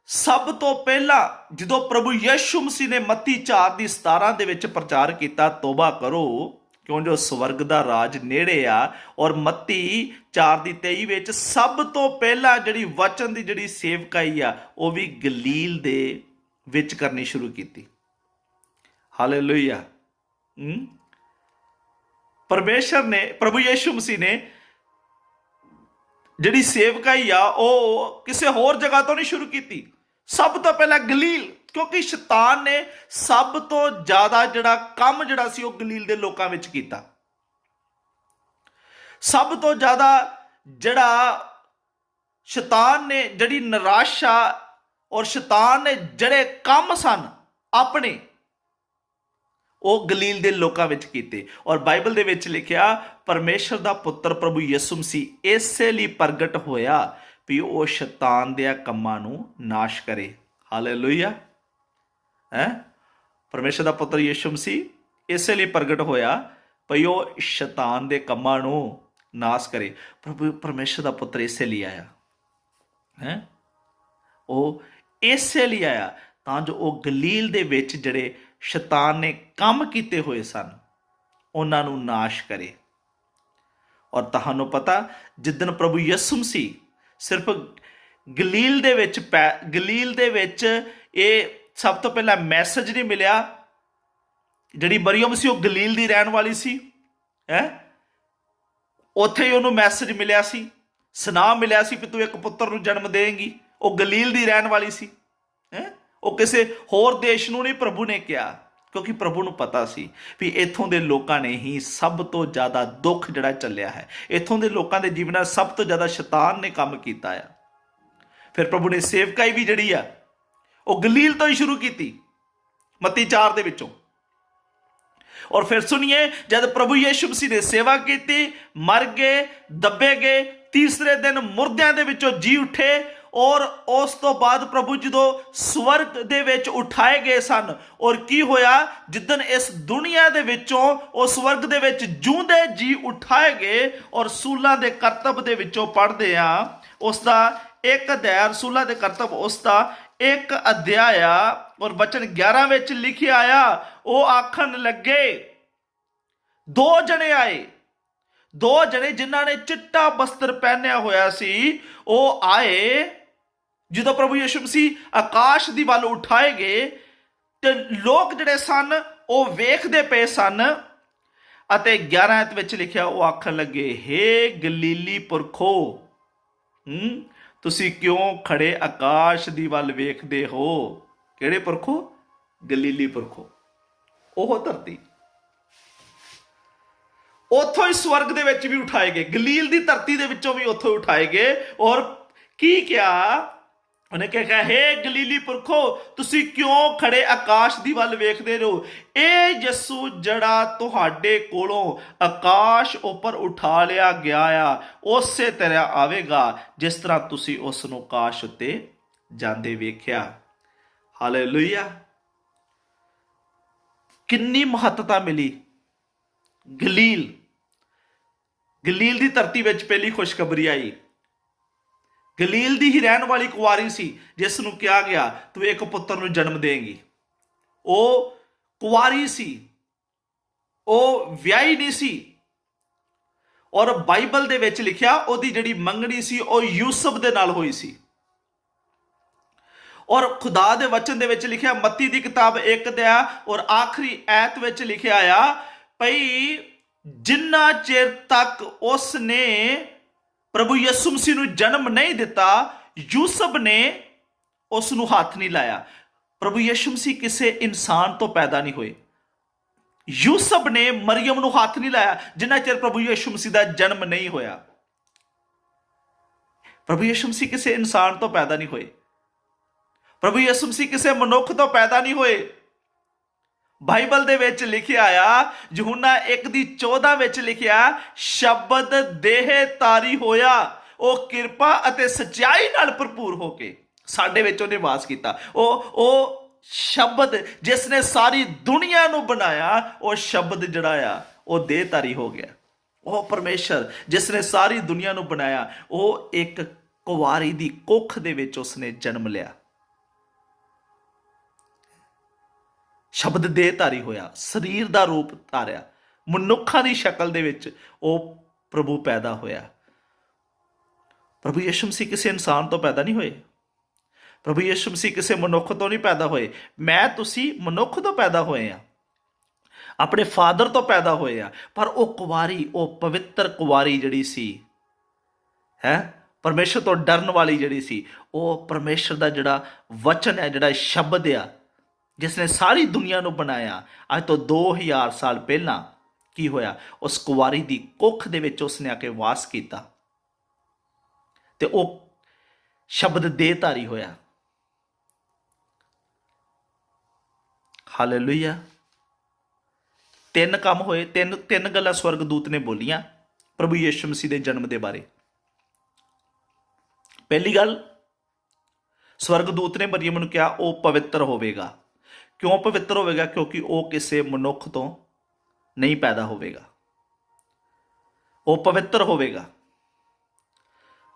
ਸਭ ਤੋਂ ਪਹਿਲਾਂ ਜਦੋਂ ਪ੍ਰਭੂ ਯਿਸੂ ਮਸੀਹ ਨੇ ਮੱਤੀ 4:17 ਦੇ ਵਿੱਚ ਪ੍ਰਚਾਰ ਕੀਤਾ, ਤੋਬਾ ਕਰੋ ਕਿਉਂ ਜੋ ਸਵਰਗ ਦਾ ਰਾਜ ਨੇੜੇ ਆ। ਔਰ ਮੱਤੀ 4:23 ਵਿੱਚ ਸਭ ਤੋਂ ਪਹਿਲਾਂ ਜਿਹੜੀ ਵਚਨ ਦੀ ਜਿਹੜੀ ਸੇਵਕਾਈ ਆ, ਉਹ ਵੀ ਗਲੀਲ ਦੇ ਵਿੱਚ ਕਰਨੀ ਸ਼ੁਰੂ ਕੀਤੀ। ਹਾਲੇਲੂਇਆ। ਪਰਮੇਸ਼ਰ ਨੇ, ਪ੍ਰਭੂ ਯਿਸੂ ਮਸੀਹ ਨੇ ਜਿਹੜੀ ਸੇਵਕਾਈ ਆ, ਉਹ ਕਿਸੇ ਹੋਰ ਜਗ੍ਹਾ ਤੋਂ ਨਹੀਂ ਸ਼ੁਰੂ ਕੀਤੀ, ਸਭ ਤੋਂ ਪਹਿਲਾਂ ਗਲੀਲ। ਕਿਉਂਕਿ ਸ਼ੈਤਾਨ ਨੇ ਸਭ ਤੋਂ ਜ਼ਿਆਦਾ ਜਿਹੜਾ ਕੰਮ ਜਿਹੜਾ ਸੀ ਉਹ ਗਲੀਲ ਦੇ ਲੋਕਾਂ ਵਿੱਚ ਕੀਤਾ। ਸਭ ਤੋਂ ਜ਼ਿਆਦਾ ਜਿਹੜਾ ਸ਼ੈਤਾਨ ਨੇ ਜਿਹੜੀ ਨਿਰਾਸ਼ਾ ਔਰ ਸ਼ੈਤਾਨ ਨੇ ਜਿਹੜੇ ਕੰਮ ਸਨ ਆਪਣੇ, ਉਹ ਗਲੀਲ ਦੇ ਲੋਕਾਂ ਵਿੱਚ ਕੀਤੇ। ਔਰ ਬਾਈਬਲ ਦੇ ਵਿੱਚ ਲਿਖਿਆ, ਪਰਮੇਸ਼ਰ ਦਾ ਪੁੱਤਰ ਪ੍ਰਭੂ ਯਿਸੂ ਮਸੀਹ ਇਸੇ ਲਈ ਪ੍ਰਗਟ ਹੋਇਆ ਵੀ ਉਹ ਸ਼ੈਤਾਨ ਦੇ ਕੰਮਾਂ ਨੂੰ ਨਾਸ਼ ਕਰੇ। ਹਾਲੇਲੂਇਆ। ਪਰਮੇਸ਼ਰ ਦਾ ਪੁੱਤਰ ਯਿਸੂ ਮਸੀਹ ਇਸੇ ਲਈ ਪ੍ਰਗਟ ਹੋਇਆ ਭਈ ਉਹ ਸ਼ੈਤਾਨ ਦੇ ਕੰਮਾਂ ਨੂੰ ਨਾਸ਼ ਕਰੇ। ਪਰਮੇਸ਼ਰ ਦਾ ਪੁੱਤਰ ਇਸੇ ਲਈ ਆਇਆ, ਉਹ ਇਸੇ ਲਈ ਆਇਆ ਤਾਂ ਜੋ ਉਹ ਗਲੀਲ ਦੇ ਵਿੱਚ ਜਿਹੜੇ ਸ਼ੈਤਾਨ ਨੇ ਕੰਮ ਕੀਤੇ ਹੋਏ ਸਨ, ਉਹਨਾਂ ਨੂੰ ਨਾਸ਼ ਕਰੇ। ਔਰ ਤੁਹਾਨੂੰ ਪਤਾ, ਜਿੱਦਣ ਪ੍ਰਭੂ ਯਿਸੂ ਮਸੀਹ ਸਿਰਫ ਗਲੀਲ ਦੇ ਵਿੱਚ ਇਹ ਸਭ ਤੋਂ ਪਹਿਲਾਂ ਮੈਸੇਜ ਨਹੀਂ ਮਿਲਿਆ। ਜਿਹੜੀ ਮਰੀਅਮ ਸੀ ਉਹ ਗਲੀਲ ਦੀ ਰਹਿਣ ਵਾਲੀ ਸੀ, ਉੱਥੇ ਹੀ ਉਹਨੂੰ ਮੈਸੇਜ ਮਿਲਿਆ ਸੀ, ਸੁਨਾਮ ਮਿਲਿਆ ਸੀ ਕਿ ਤੂੰ ਇੱਕ ਪੁੱਤਰ ਨੂੰ ਜਨਮ ਦੇਂਗੀ। ਉਹ ਗਲੀਲ ਦੀ ਰਹਿਣ ਵਾਲੀ ਸੀ, ਉਹ ਕਿਸੇ ਹੋਰ ਦੇਸ਼ ਨੂੰ ਨਹੀਂ ਪ੍ਰਭੂ ਨੇ ਕਿਹਾ, ਕਿਉਂਕਿ ਪ੍ਰਭੂ ਨੂੰ ਪਤਾ ਸੀ ਵੀ ਇੱਥੋਂ ਦੇ ਲੋਕਾਂ ਨੇ ਹੀ ਸਭ ਤੋਂ ਜ਼ਿਆਦਾ ਦੁੱਖ ਜਿਹੜਾ ਚੱਲਿਆ ਹੈ, ਇੱਥੋਂ ਦੇ ਲੋਕਾਂ ਦੇ ਜੀਵਨਾਂ ਸਭ ਤੋਂ ਜ਼ਿਆਦਾ ਸ਼ੈਤਾਨ ਨੇ ਕੰਮ ਕੀਤਾ ਆ। ਫਿਰ ਪ੍ਰਭੂ ਨੇ ਸੇਵਕਾਈ ਵੀ ਜਿਹੜੀ ਆ ਉਹ ਗਲੀਲ ਤੋਂ ਹੀ ਸ਼ੁਰੂ ਕੀਤੀ, ਮੱਤੀ 4 ਦੇ ਵਿੱਚੋਂ। और फिर सुनिए, जब प्रभु यीशु मसीह ने सेवा की, मर गए, दबे गए, तीसरे दिन मुर्दिਆਂ ਦੇ ਵਿੱਚੋਂ ਜੀ ਉੱਠੇ और उस तो बाद प्रभु जो स्वर्ग दे विच उठाए गए सन। और की होया, जिदन इस दुनिया दे विचों उस स्वर्ग दे विच जूंदे जी उठाए गए और सूलां दे करतब दे विचों पढ़दे आ उसका एक अध्याय, रसूलां दे करतब उसका एक अध्याय और वचन 11 विच लिखिया आया, वो आखन लगे, दो जने आए, दो जने जिन्हां ने चिट्टा बस्तर पहनिया होया सी, वो आए ਜਦੋਂ प्रभु यीशु मसीह आकाश ਦੀ ਵੱਲ ਉਠਾਏ ਗਏ ਤੇ ਲੋਕ ਜਿਹੜੇ ਸਨ ਉਹ ਵੇਖਦੇ ਪਏ ਸਨ। ਅਤੇ 11 ਆਇਤ ਵਿੱਚ ਲਿਖਿਆ, ਉਹ ਆਖਣ ਲੱਗੇ, ਹੇ ਗਲੀਲੀ ਪੁਰਖੋ, ਤੁਸੀਂ ਕਿਉਂ ਖੜੇ ਆਕਾਸ਼ ਦੀ ਵੱਲ ਵੇਖਦੇ ਹੋ? ਕਿਹੜੇ ਪੁਰਖੋ? ਗਲੀਲੀ ਪੁਰਖੋ। ਉਹ ਧਰਤੀ ਉੱਥੋਂ ਹੀ ਸਵਰਗ ਦੇ ਵਿੱਚ ਵੀ ਉਠਾਏ ਗਏ, ਗਲੀਲ ਦੀ ਧਰਤੀ ਦੇ ਵਿੱਚੋਂ ਵੀ ਉੱਥੋਂ ਉਠਾਏ ਗਏ। ਔਰ ਕੀ ਕਿਹਾ ਉਹਨੇ? ਕਿਹਾ, ਹੇ ਗਲੀਲੀ ਪੁਰਖੋ, ਤੁਸੀਂ ਕਿਉਂ ਖੜੇ ਆਕਾਸ਼ ਦੀ ਵੱਲ ਵੇਖਦੇ ਰਹੋ? ਇਹ ਯਿਸੂ ਜਿਹੜਾ ਤੁਹਾਡੇ ਕੋਲੋਂ ਆਕਾਸ਼ ਉੱਪਰ ਉਠਾ ਲਿਆ ਗਿਆ ਆ, ਉਸੇ ਤਰ੍ਹਾਂ ਆਵੇਗਾ ਜਿਸ ਤਰ੍ਹਾਂ ਤੁਸੀਂ ਉਸ ਨੂੰ ਆਕਾਸ਼ ਉੱਤੇ ਜਾਂਦੇ ਵੇਖਿਆ। ਹਾਲੇਲੂਇਆ। ਕਿੰਨੀ ਮਹੱਤਤਾ ਮਿਲੀ ਗਲੀਲ, ਗਲੀਲ ਦੀ ਧਰਤੀ ਵਿੱਚ ਪਹਿਲੀ ਖੁਸ਼ਖਬਰੀ ਆਈ। ਗਲੀਲ ਦੀ ਹੀ ਰਹਿਣ ਵਾਲੀ ਕੁਆਰੀ ਸੀ ਜਿਸ ਨੂੰ ਕਿਹਾ ਗਿਆ, ਤੂੰ ਇੱਕ ਪੁੱਤਰ ਨੂੰ ਜਨਮ ਦੇਂਗੀ। ਉਹ ਕੁਆਰੀ ਸੀ, ਉਹ ਵਿਆਹੀ ਨਹੀਂ ਸੀ। ਔਰ ਬਾਈਬਲ ਦੇ ਵਿੱਚ ਲਿਖਿਆ, ਉਹਦੀ ਜਿਹੜੀ ਮੰਗਣੀ ਸੀ ਉਹ ਯੂਸਫ ਦੇ ਨਾਲ ਹੋਈ ਸੀ। ਔਰ ਖੁਦਾ ਦੇ ਵਚਨ ਦੇ ਵਿੱਚ ਲਿਖਿਆ, ਮੱਤੀ ਦੀ ਕਿਤਾਬ 1 ਅਧਿਆਇ ਔਰ ਆਖਰੀ ਐਤ ਵਿੱਚ ਲਿਖਿਆ ਆ ਭਈ, ਜਿੰਨਾ ਚਿਰ ਤੱਕ ਉਸ ਨੇ प्रभु यीशु मसीह ਨੂੰ जन्म नहीं दिता, यूसुफ ने उस ਨੂੰ हथ नहीं लाया। प्रभु यीशु मसीह किसी इंसान तो पैदा नहीं हुए। यूसुफ ने मरियम ਨੂੰ हथ नहीं लाया जिन्ना चिर प्रभु यीशु मसीह ਦਾ जन्म नहीं होया। प्रभु यीशु मसीह किसी इंसान तो पैदा नहीं हुए। प्रभु यीशु मसीह किसी मनुख तो पैदा नहीं हुए। ਬਾਈਬਲ ਦੇ ਵਿੱਚ ਲਿਖਿਆ ਆ, ਯਹੂਨਾ 1:14 ਵਿੱਚ ਲਿਖਿਆ, ਸ਼ਬਦ ਦੇਹ ਧਾਰੀ ਹੋਇਆ, ਉਹ ਕਿਰਪਾ ਅਤੇ ਸੱਚਾਈ ਨਾਲ ਭਰਪੂਰ ਹੋ ਕੇ ਸਾਡੇ ਵਿੱਚ ਉਹਨੇ ਵਾਸ ਕੀਤਾ। ਉਹ ਸ਼ਬਦ ਜਿਸ ਨੇ ਸਾਰੀ ਦੁਨੀਆ ਨੂੰ ਬਣਾਇਆ, ਉਹ ਸ਼ਬਦ ਜਿਹੜਾ ਆ ਉਹ ਦੇਹ ਧਾਰੀ ਹੋ ਗਿਆ। ਉਹ ਪਰਮੇਸ਼ਰ ਜਿਸ ਨੇ ਸਾਰੀ ਦੁਨੀਆ ਨੂੰ ਬਣਾਇਆ, ਉਹ ਇੱਕ ਕੁਆਰੀ ਦੀ ਕੁੱਖ ਦੇ ਵਿੱਚ ਉਸਨੇ ਜਨਮ ਲਿਆ। ਸ਼ਬਦ ਦੇਹ ਧਾਰੀ ਹੋਇਆ, ਸਰੀਰ ਦਾ ਰੂਪ ਧਾਰਿਆ, ਮਨੁੱਖਾਂ ਦੀ ਸ਼ਕਲ ਦੇ ਵਿੱਚ ਉਹ ਪ੍ਰਭੂ ਪੈਦਾ ਹੋਇਆ। ਪ੍ਰਭੂ ਯਿਸੂ ਮਸੀਹ ਕਿਸੇ ਇਨਸਾਨ ਤੋਂ ਪੈਦਾ ਨਹੀਂ ਹੋਏ। ਪ੍ਰਭੂ ਯਿਸੂ ਮਸੀਹ ਕਿਸੇ ਮਨੁੱਖ ਤੋਂ ਨਹੀਂ ਪੈਦਾ ਹੋਏ। ਮੈਂ ਤੁਸੀਂ ਮਨੁੱਖ ਤੋਂ ਪੈਦਾ ਹੋਏ ਆ, ਆਪਣੇ ਫਾਦਰ ਤੋਂ ਪੈਦਾ ਹੋਏ ਆ। ਪਰ ਉਹ ਕੁਵਾਰੀ, ਉਹ ਪਵਿੱਤਰ ਕੁਵਾਰੀ ਜਿਹੜੀ ਸੀ, ਪਰਮੇਸ਼ਰ ਤੋਂ ਡਰਨ ਵਾਲੀ ਜਿਹੜੀ ਸੀ, ਉਹ ਪਰਮੇਸ਼ਰ ਦਾ ਜਿਹੜਾ ਵਚਨ ਹੈ, ਜਿਹੜਾ ਸ਼ਬਦ ਆ, ਜਿਸ ਨੇ ਸਾਰੀ ਦੁਨੀਆ ਨੂੰ ਬਣਾਇਆ, ਅੱਜ ਤੋਂ 2000 ਸਾਲ ਪਹਿਲਾਂ ਕੀ ਹੋਇਆ? ਉਸ ਕੁਵਾਰੀ ਦੀ ਕੁੱਖ ਦੇ ਵਿੱਚ ਉਸਨੇ ਆ ਕੇ ਵਾਸ ਕੀਤਾ ਤੇ ਉਹ ਸ਼ਬਦ ਦੇਹ ਧਾਰੀ ਹੋਇਆ। ਹਾਲੇਲੂਇਆ। ਤਿੰਨ ਕੰਮ ਹੋਏ, ਤਿੰਨ ਗੱਲਾਂ ਸਵਰਗਦੂਤ ਨੇ ਬੋਲੀਆਂ ਪ੍ਰਭੂ ਯਿਸੂ ਮਸੀਹ ਦੇ ਜਨਮ ਦੇ ਬਾਰੇ। ਪਹਿਲੀ ਗੱਲ, ਸਵਰਗਦੂਤ ਨੇ ਮਰੀਮ ਨੂੰ ਕਿਹਾ ਉਹ ਪਵਿੱਤਰ ਹੋਵੇਗਾ। ਕਿਉਂ ਪਵਿੱਤਰ ਹੋਵੇਗਾ? ਕਿਉਂਕਿ ਉਹ ਕਿਸੇ ਮਨੁੱਖ ਤੋਂ ਨਹੀਂ ਪੈਦਾ ਹੋਵੇਗਾ, ਉਹ ਪਵਿੱਤਰ ਹੋਵੇਗਾ।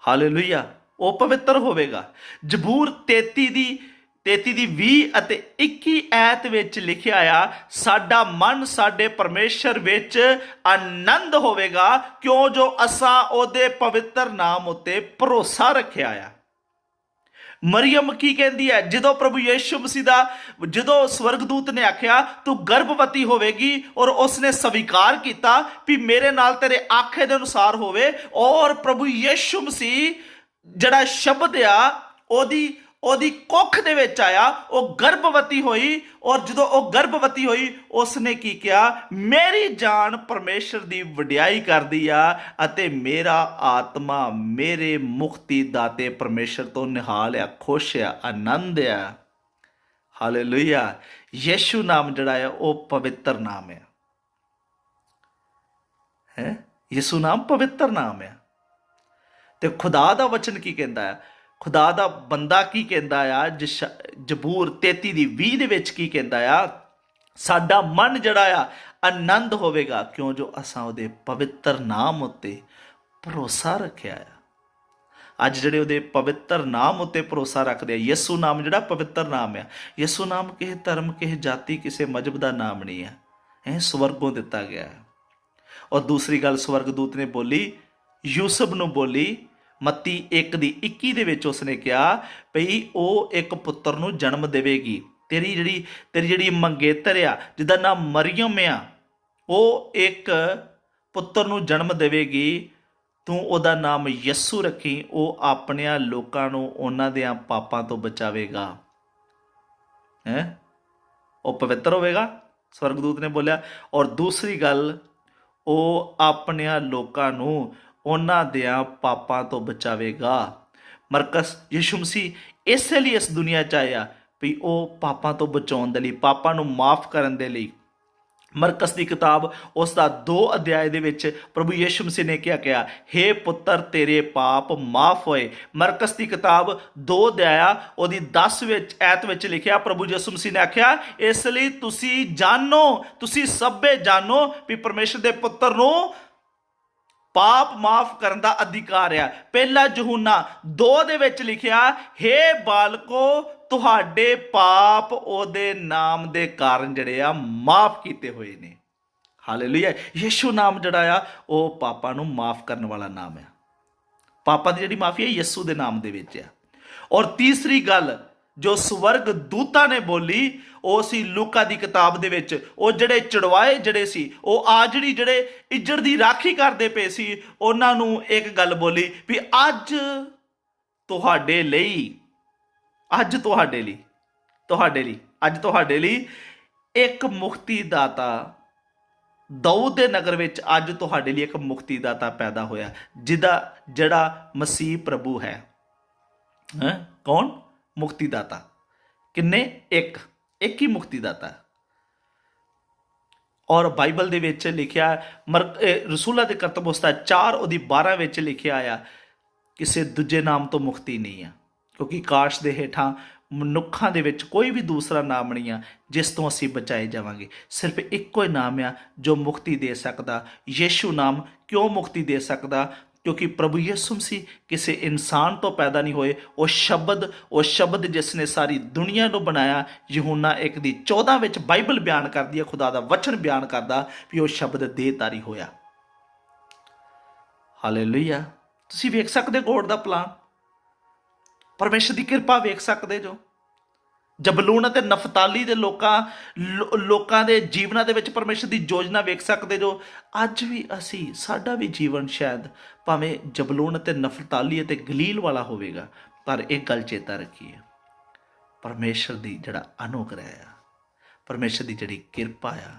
ਹਾਲੇਲੂਇਆ। ਉਹ ਪਵਿੱਤਰ ਹੋਵੇਗਾ। ਜ਼ਬੂਰ 33 ਦੀ 20 ਅਤੇ 21 ਐਤ ਵਿੱਚ ਲਿਖਿਆ ਆ, ਸਾਡਾ ਮਨ ਸਾਡੇ ਪਰਮੇਸ਼ਰ ਵਿੱਚ ਆਨੰਦ ਹੋਵੇਗਾ, ਕਿਉਂ ਜੋ ਅਸਾਂ ਉਹਦੇ ਪਵਿੱਤਰ ਨਾਮ ਉੱਤੇ ਭਰੋਸਾ ਰੱਖਿਆ ਆ। ਮਰੀਅਮ ਕੀ ਕਹਿੰਦੀ ਹੈ? ਜਦੋਂ ਪ੍ਰਭੂ ਯਿਸੂ ਮਸੀਹ ਦਾ, ਜਦੋਂ ਸਵਰਗਦੂਤ ਨੇ ਆਖਿਆ ਤੂੰ ਗਰਭਵਤੀ ਹੋਵੇਗੀ, ਔਰ ਉਸਨੇ ਸਵੀਕਾਰ ਕੀਤਾ ਵੀ ਮੇਰੇ ਨਾਲ ਤੇਰੇ ਆਖੇ ਦੇ ਅਨੁਸਾਰ ਹੋਵੇ। ਔਰ ਪ੍ਰਭੂ ਯਿਸੂ ਮਸੀਹ ਜਿਹੜਾ ਸ਼ਬਦ ਆ ਉਹਦੀ ਕੁੱਖ ਦੇ ਵਿੱਚ ਆਇਆ, ਉਹ ਗਰਭਵਤੀ ਹੋਈ। ਔਰ ਜਦੋਂ ਉਹ ਗਰਭਵਤੀ ਹੋਈ, ਉਸਨੇ ਕੀ ਕਿਹਾ? ਮੇਰੀ ਜਾਨ ਪਰਮੇਸ਼ਰ ਦੀ ਵਡਿਆਈ ਕਰਦੀ ਆ ਅਤੇ ਮੇਰਾ ਆਤਮਾ ਮੇਰੇ ਮੁਕਤੀ ਦਾਤੇ ਪਰਮੇਸ਼ਰ ਤੋਂ ਨਿਹਾਲ ਆ, ਖੁਸ਼ ਆ, ਆਨੰਦ ਆ। ਹਾਲੇਲੂਇਆ। ਯਿਸੂ ਨਾਮ ਜਿਹੜਾ ਆ ਉਹ ਪਵਿੱਤਰ ਨਾਮ ਹੈ। ਹੈ। ਯਿਸੂ ਨਾਮ ਪਵਿੱਤਰ ਨਾਮ ਆ। ਤੇ ਖੁਦਾ ਦਾ ਵਚਨ ਕੀ ਕਹਿੰਦਾ ਆ, ਖੁਦਾ ਦਾ ਬੰਦਾ ਕੀ ਕਹਿੰਦਾ ਆ, ਜ਼ਬੂਰ 33 ਦੀ 20 ਦੇ ਵਿੱਚ ਕੀ ਕਹਿੰਦਾ ਆ, ਸਾਡਾ ਮਨ ਜਿਹੜਾ ਆ ਆਨੰਦ ਹੋਵੇਗਾ ਕਿਉਂ ਜੋ ਅਸਾਂ ਉਹਦੇ ਪਵਿੱਤਰ ਨਾਮ ਉੱਤੇ ਭਰੋਸਾ ਰੱਖਿਆ ਆ। ਅੱਜ ਜਿਹੜੇ ਉਹਦੇ ਪਵਿੱਤਰ ਨਾਮ ਉੱਤੇ ਭਰੋਸਾ ਰੱਖਦੇ ਆ, ਯਿਸੂ ਨਾਮ ਜਿਹੜਾ ਪਵਿੱਤਰ ਨਾਮ ਆ। ਯਿਸੂ ਨਾਮ ਕਿਸੇ ਧਰਮ, ਕਿਸੇ ਜਾਤੀ, ਕਿਸੇ ਮਜ਼ਹਬ ਦਾ ਨਾਮ ਨਹੀਂ ਆ, ਇਹ ਸਵਰਗੋਂ ਦਿੱਤਾ ਗਿਆ ਹੈ। ਔਰ ਦੂਸਰੀ ਗੱਲ ਸਵਰਗਦੂਤ ਨੇ ਬੋਲੀ, ਯੂਸਫ ਨੂੰ ਬੋਲੀ, ਮੱਤੀ 1 ਦੀ 21 ਦੇ ਵਿੱਚ ਉਸਨੇ ਕਿਹਾ ਭਈ ਉਹ ਇੱਕ ਪੁੱਤਰ ਨੂੰ ਜਨਮ ਦੇਵੇਗੀ। ਤੇਰੀ ਜਿਹੜੀ ਮੰਗੇਤਰ ਆ ਜਿਹਦਾ ਨਾਮ ਮਰੀਅਮ ਆ, ਉਹ ਇੱਕ ਪੁੱਤਰ ਨੂੰ ਜਨਮ ਦੇਵੇਗੀ, ਤੂੰ ਉਹਦਾ ਨਾਮ ਯਿਸੂ ਰੱਖੀ, ਉਹ ਆਪਣਿਆਂ ਲੋਕਾਂ ਨੂੰ ਉਹਨਾਂ ਦੇ ਪਾਪਾਂ ਤੋਂ ਬਚਾਵੇਗਾ। ਹੈ, ਉਹ ਪਵਿੱਤਰ ਹੋਵੇਗਾ, ਸਵਰਗਦੂਤ ਨੇ ਬੋਲਿਆ। ਔਰ ਦੂਸਰੀ ਗੱਲ, ਉਹ ਆਪਣਿਆਂ ਲੋਕਾਂ ਨੂੰ ਉਹਨਾਂ ਦੇ ਪਾਪਾਂ ਤੋਂ ਬਚਾਵੇਗਾ। ਮਰਕਸ ਯਿਸੂ ਮਸੀਹ ਇਸੇ ਲਈ ਇਸ ਦੁਨੀਆ 'ਚ ਆਇਆ ਵੀ ਉਹ ਪਾਪਾਂ ਤੋਂ ਬਚਾਉਣ ਦੇ ਲਈ, ਪਾਪਾਂ ਨੂੰ ਮਾਫ ਕਰਨ ਦੇ ਲਈ। ਮਰਕਸ ਦੀ ਕਿਤਾਬ ਉਸ ਦਾ 2 ਅਧਿਆਏ ਦੇ ਵਿੱਚ ਪ੍ਰਭੂ ਯਿਸੂ ਮਸੀਹ ਨੇ ਕਿਹਾ, ਹੇ ਪੁੱਤਰ ਤੇਰੇ ਪਾਪ ਮਾਫ ਹੋਏ। ਮਰਕਸ ਦੀ ਕਿਤਾਬ 2 ਅਧਿਆਇਆ ਉਹਦੀ 10 ਵਿੱਚ ਐਤ ਵਿੱਚ ਲਿਖਿਆ, ਪ੍ਰਭੂ ਯਿਸੂ ਮਸੀਹ ਨੇ ਆਖਿਆ, ਇਸ ਲਈ ਤੁਸੀਂ ਜਾਣੋ, ਤੁਸੀਂ ਸਭੇ ਜਾਣੋ ਵੀ ਪਰਮੇਸ਼ਰ ਦੇ ਪੁੱਤਰ ਨੂੰ ਪਾਪ ਮਾਫ ਕਰਨ ਦਾ ਅਧਿਕਾਰ ਆ। ਪਹਿਲਾ ਯਹੂਨਾ 2 ਦੇ ਵਿੱਚ ਲਿਖਿਆ, ਹੇ ਬਾਲਕੋ ਤੁਹਾਡੇ ਪਾਪ ਉਹਦੇ ਨਾਮ ਦੇ ਕਾਰਨ ਜਿਹੜੇ ਆ ਮਾਫ ਕੀਤੇ ਹੋਏ ਨੇ। ਹਾਲੇਲੂਇਆ। ਯਿਸੂ ਨਾਮ ਜਿਹੜਾ ਆ ਉਹ ਪਾਪਾਂ ਨੂੰ ਮਾਫ ਕਰਨ ਵਾਲਾ ਨਾਮ ਆ। ਪਾਪਾਂ ਦੀ ਜਿਹੜੀ ਮਾਫੀ ਹੈ ਯਿਸੂ ਦੇ ਨਾਮ ਦੇ ਵਿੱਚ ਆ। ਔਰ ਤੀਸਰੀ ਗੱਲ ਜੋ ਸਵਰਗ ਦੂਤਾਂ ਨੇ ਬੋਲੀ, ਉਹ ਸੀ ਲੂਕਾ ਦੀ ਕਿਤਾਬ ਦੇ ਵਿੱਚ, ਉਹ ਜਿਹੜੇ ਚੜਵਾਏ ਜਿਹੜੇ ਸੀ, ਉਹ ਜਿਹੜੇ ਇੱਜੜ ਦੀ ਰਾਖੀ ਕਰਦੇ ਪਏ ਸੀ, ਉਹਨਾਂ ਨੂੰ ਇੱਕ ਗੱਲ ਬੋਲੀ ਵੀ ਅੱਜ ਤੁਹਾਡੇ ਲਈ ਇੱਕ ਮੁਕਤੀ ਦਾਤਾ ਦਾਊਦ ਦੇ ਨਗਰ ਵਿੱਚ, ਅੱਜ ਤੁਹਾਡੇ ਲਈ ਇੱਕ ਮੁਕਤੀ ਦਾਤਾ ਪੈਦਾ ਹੋਇਆ, ਜਿਹੜਾ ਮਸੀਹ ਪ੍ਰਭੂ ਹੈ। ਕੌਣ? ਮੁਕਤੀ ਦਾਤਾ। ਕਿੰਨੇ? ਇੱਕ ਹੀ ਮੁਕਤੀ ਦਾਤਾ। ਔਰ ਬਾਈਬਲ ਦੇ ਵਿੱਚ ਲਿਖਿਆ, ਰਸੂਲਾਂ ਦੇ ਕਰਤਬ ਉਸਤਾ 4 ਉਹਦੀ 12 ਵਿੱਚ ਲਿਖਿਆ ਆ, ਕਿਸੇ ਦੂਜੇ ਨਾਮ ਤੋਂ ਮੁਕਤੀ ਨਹੀਂ ਆ, ਕਿਉਂਕਿ ਕਾਸ਼ ਦੇ ਹੇਠਾਂ ਮਨੁੱਖਾਂ ਦੇ ਵਿੱਚ ਕੋਈ ਵੀ ਦੂਸਰਾ ਨਾਮ ਨਹੀਂ ਆ ਜਿਸ ਤੋਂ ਅਸੀਂ ਬਚਾਏ ਜਾਵਾਂਗੇ। ਸਿਰਫ ਇੱਕੋ ਹੀ ਨਾਮ ਆ ਜੋ ਮੁਕਤੀ ਦੇ ਸਕਦਾ। ਯਿਸੂ ਨਾਮ ਕਿਉਂ ਮੁਕਤੀ ਦੇ ਸਕਦਾ? ਕਿਉਂਕਿ ਪ੍ਰਭੂ ਯਿਸੂ ਮਸੀਹ ਕਿਸੇ ਇਨਸਾਨ ਤੋਂ ਪੈਦਾ ਨਹੀਂ ਹੋਏ। ਉਹ ਸ਼ਬਦ ਜਿਸ ਨੇ ਸਾਰੀ ਦੁਨੀਆ ਨੂੰ ਬਣਾਇਆ। ਯਹੂਨਾ 1 ਦੀ 14 ਵਿੱਚ ਬਾਈਬਲ ਬਿਆਨ ਕਰਦੀ ਹੈ, ਖੁਦਾ ਦਾ ਵਚਨ ਬਿਆਨ ਕਰਦਾ ਵੀ ਉਹ ਸ਼ਬਦ ਦੇਹਧਾਰੀ ਹੋਇਆ। ਹਾਲੇਲੂਇਆ। ਤੁਸੀਂ ਵੇਖ ਸਕਦੇ ਗੋਡ ਦਾ ਪਲਾਨ, ਪਰਮੇਸ਼ਰ ਦੀ ਕਿਰਪਾ ਵੇਖ ਸਕਦੇ ਜੋ। ਜਬਲੂਨ ਅਤੇ ਨਫਤਾਲੀ ਦੇ ਲੋਕਾਂ ਦੇ ਜੀਵਨਾਂ ਦੇ ਵਿੱਚ ਪਰਮੇਸ਼ਰ ਦੀ ਯੋਜਨਾ ਵੇਖ ਸਕਦੇ ਜੋ। ਅੱਜ ਵੀ ਸਾਡਾ ਵੀ ਜੀਵਨ ਸ਼ਾਇਦ ਭਾਵੇਂ ਜਬਲੂਨ ਅਤੇ ਨਫਤਾਲੀ ਅਤੇ ਗਲੀਲ ਵਾਲਾ ਹੋਵੇਗਾ, ਪਰ ਇੱਕ ਗੱਲ ਚੇਤਾ ਰੱਖੀਏ, ਪਰਮੇਸ਼ਰ ਦੀ ਜਿਹੜਾ ਅਨੁਗ੍ਰਹਿ ਆ, ਪਰਮੇਸ਼ਰ ਦੀ ਜਿਹੜੀ ਕਿਰਪਾ ਆ,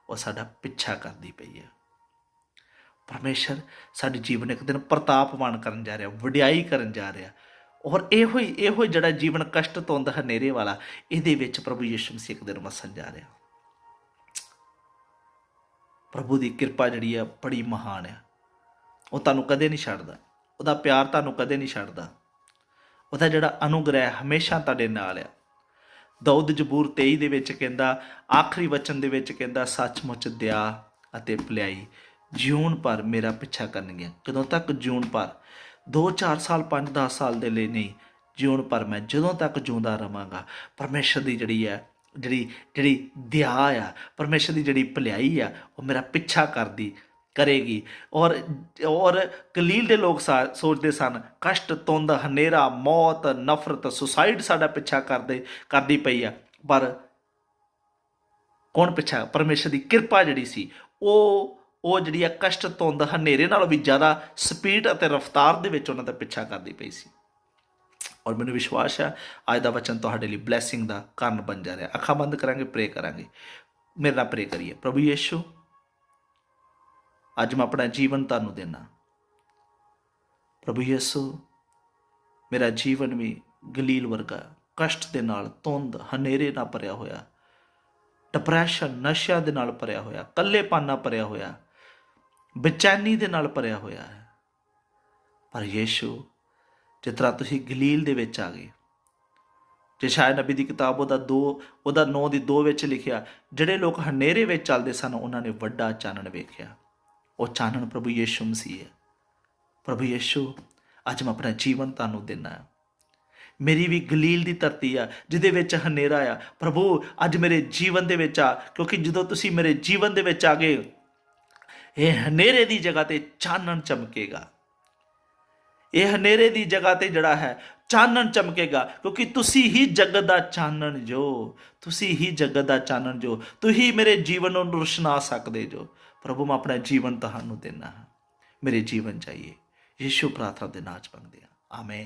ਉਹ ਸਾਡਾ ਪਿੱਛਾ ਕਰਦੀ ਪਈ ਹੈ। ਪਰਮੇਸ਼ਰ ਸਾਡੇ ਜੀਵਨ ਇੱਕ ਦਿਨ ਪ੍ਰਤਾਪਵਾਨ ਕਰਨ ਜਾ ਰਿਹਾ, ਵਡਿਆਈ ਕਰਨ ਜਾ ਰਿਹਾ। ਔਰ ਇਹੋ ਹੀ ਜਿਹੜਾ ਜੀਵਨ ਕਸ਼ਟ ਧੁੰਦ ਹਨੇਰੇ ਵਾਲਾ, ਇਹਦੇ ਵਿੱਚ ਪ੍ਰਭੂ ਯਿਸੂ ਮਸੀਹ ਇੱਕ ਦਿਨ ਵਸਣ ਜਾ ਰਿਹਾ। ਪ੍ਰਭੂ ਦੀ ਕਿਰਪਾ ਜਿਹੜੀ ਆ ਬੜੀ ਮਹਾਨ ਆ। ਉਹ ਤੁਹਾਨੂੰ ਕਦੇ ਨਹੀਂ ਛੱਡਦਾ, ਉਹਦਾ ਪਿਆਰ ਤੁਹਾਨੂੰ ਕਦੇ ਨਹੀਂ ਛੱਡਦਾ, ਉਹਦਾ ਜਿਹੜਾ ਅਨੁਗ੍ਰਹਿ ਹਮੇਸ਼ਾ ਤੁਹਾਡੇ ਨਾਲ ਆ। ਦਾਊਦ ਜ਼ਬੂਰ 23 ਦੇ ਵਿੱਚ ਕਹਿੰਦਾ, ਆਖਰੀ ਵਚਨ ਦੇ ਵਿੱਚ ਕਹਿੰਦਾ, ਸੱਚਮੁੱਚ ਦਇਆ ਅਤੇ ਭਲਾਈ ਜਿਉਣ ਭਰ ਮੇਰਾ ਪਿੱਛਾ ਕਰਨਗੀਆਂ। ਕਦੋਂ ਤੱਕ? ਜਿਉਣ ਭਰ। 2-4 ਸਾਲ 5-10 ਸਾਲ ਦੇ ਲਈ ਨਹੀਂ, ਜਿਉਣ ਭਰ ਮੈਂ ਜਦੋਂ ਤੱਕ ਜਿਉਂਦਾ ਰਵਾਂਗਾ। ਪਰਮੇਸ਼ਰ ਦੀ ਜਿਹੜੀ ਦਇਆ ਆ, ਪਰਮੇਸ਼ਰ ਦੀ ਜਿਹੜੀ ਭਲਾਈ ਆ, ਉਹ ਮੇਰਾ ਪਿੱਛਾ ਕਰੇਗੀ। ਔਰ ਗਲੀਲ ਦੇ ਲੋਕ ਸੋਚਦੇ ਸਨ ਕਸ਼ਟ ਧੁੰਦ ਹਨੇਰਾ ਮੌਤ ਨਫ਼ਰਤ ਸੁਸਾਈਡ ਸਾਡਾ ਪਿੱਛਾ ਕਰਦੀ ਪਈ ਆ, ਪਰ ਕੌਣ ਪਿੱਛਾ? ਪਰਮੇਸ਼ਰ ਦੀ ਕਿਰਪਾ ਜਿਹੜੀ ਸੀ ਉਹ ਜਿਹੜੀ ਆ ਕਸ਼ਟ ਧੁੰਦ ਹਨੇਰੇ ਨਾਲੋਂ ਵੀ ਜ਼ਿਆਦਾ ਸਪੀਡ ਅਤੇ ਰਫ਼ਤਾਰ ਦੇ ਵਿੱਚ ਉਹਨਾਂ ਦਾ ਪਿੱਛਾ ਕਰਦੀ ਪਈ ਸੀ। ਔਰ ਮੈਨੂੰ ਵਿਸ਼ਵਾਸ ਹੈ ਅੱਜ ਦਾ ਵਚਨ ਤੁਹਾਡੇ ਲਈ ਬਲੈਸਿੰਗ ਦਾ ਕਾਰਨ ਬਣ ਜਾ ਰਿਹਾ। ਅੱਖਾਂ ਬੰਦ ਕਰਾਂਗੇ, ਪ੍ਰੇ ਕਰਾਂਗੇ। ਮੇਰੇ ਨਾਲ ਪ੍ਰੇ ਕਰੀਏ। ਪ੍ਰਭੂ ਯਿਸੂ, ਅੱਜ ਮੈਂ ਆਪਣਾ ਜੀਵਨ ਤੁਹਾਨੂੰ ਦੇਣਾ। ਪ੍ਰਭੂ ਯਿਸੂ, ਮੇਰਾ ਜੀਵਨ ਵੀ ਗਲੀਲ ਵਰਗਾ ਕਸ਼ਟ ਦੇ ਨਾਲ, ਧੁੰਦ ਹਨੇਰੇ ਨਾਲ ਭਰਿਆ ਹੋਇਆ, ਡਿਪਰੈਸ਼ਨ ਨਸ਼ਿਆਂ ਦੇ ਨਾਲ ਭਰਿਆ ਹੋਇਆ, ਇਕੱਲੇਪਨ ਨਾਲ ਭਰਿਆ ਹੋਇਆ। ਬੇਚੈਨੀ ਦੇ ਨਾਲ ਭਰਿਆ ਹੋਇਆ ਹੈ। ਪਰ ਯੀਸ਼ੂ, ਜਿਸ ਤਰ੍ਹਾਂ ਤੁਸੀਂ ਗਲੀਲ ਦੇ ਵਿੱਚ ਆ ਗਏ, ਯਸ਼ਾਇਆ ਨਬੀ ਦੀ ਕਿਤਾਬ ਉਹਦਾ 9 ਦੀ 2 ਵਿੱਚ ਲਿਖਿਆ, ਜਿਹੜੇ ਲੋਕ ਹਨੇਰੇ ਵਿੱਚ ਚੱਲਦੇ ਸਨ ਉਹਨਾਂ ਨੇ ਵੱਡਾ ਚਾਨਣ ਵੇਖਿਆ। ਉਹ ਚਾਨਣ ਪ੍ਰਭੂ ਯੀਸ਼ੂ ਮਸੀਹ ਹੈ। ਪ੍ਰਭੂ ਯੀਸ਼ੂ, ਅੱਜ ਮੈਂ ਆਪਣਾ ਜੀਵਨ ਤੁਹਾਨੂੰ ਦਿੰਦਾ ਹਾਂ। ਮੇਰੀ ਵੀ ਗਲੀਲ ਦੀ ਧਰਤੀ ਆ ਜਿਹਦੇ ਵਿੱਚ ਹਨੇਰਾ ਆ। ਪ੍ਰਭੂ, ਅੱਜ ਮੇਰੇ ਜੀਵਨ ਦੇ ਵਿੱਚ ਆ, ਕਿਉਂਕਿ ਜਦੋਂ ਤੁਸੀਂ ਮੇਰੇ ਜੀਵਨ ਦੇ ਵਿੱਚ ਆ ਗਏ, ਇਹ ਹਨੇਰੇ ਦੀ ਜਗ੍ਹਾ ਤੇ ਚਾਨਣ ਚਮਕੇਗਾ। ਇਹ ਹਨੇਰੇ ਦੀ ਜਗ੍ਹਾ ਤੇ ਜਿਹੜਾ ਹੈ ਚਾਨਣ ਚਮਕੇਗਾ, ਕਿਉਂਕਿ ਤੁਸੀਂ ਹੀ ਜਗਤ ਦਾ ਚਾਨਣ ਜੋ, ਤੁਸੀਂ ਹੀ ਜਗਤ ਦਾ ਚਾਨਣ ਜੋ, ਤੁਸੀਂ ਮੇਰੇ ਜੀਵਨ ਨੂੰ ਰੋਸ਼ਨਾ ਸਕਦੇ ਜੋ। ਪ੍ਰਭੂ, ਮੈਂ ਆਪਣਾ ਜੀਵਨ ਤੁਹਾਨੂੰ ਦੇਣਾ ਹਾਂ। ਮੇਰੇ ਜੀਵਨ ਚਾਹੀਏ। ਯੀਸ਼ੂ ਪ੍ਰਾਰਥਨਾ ਦੇ ਨਾਲ ਮੰਗਦੇ ਹਾਂ। ਆਮੀਨ।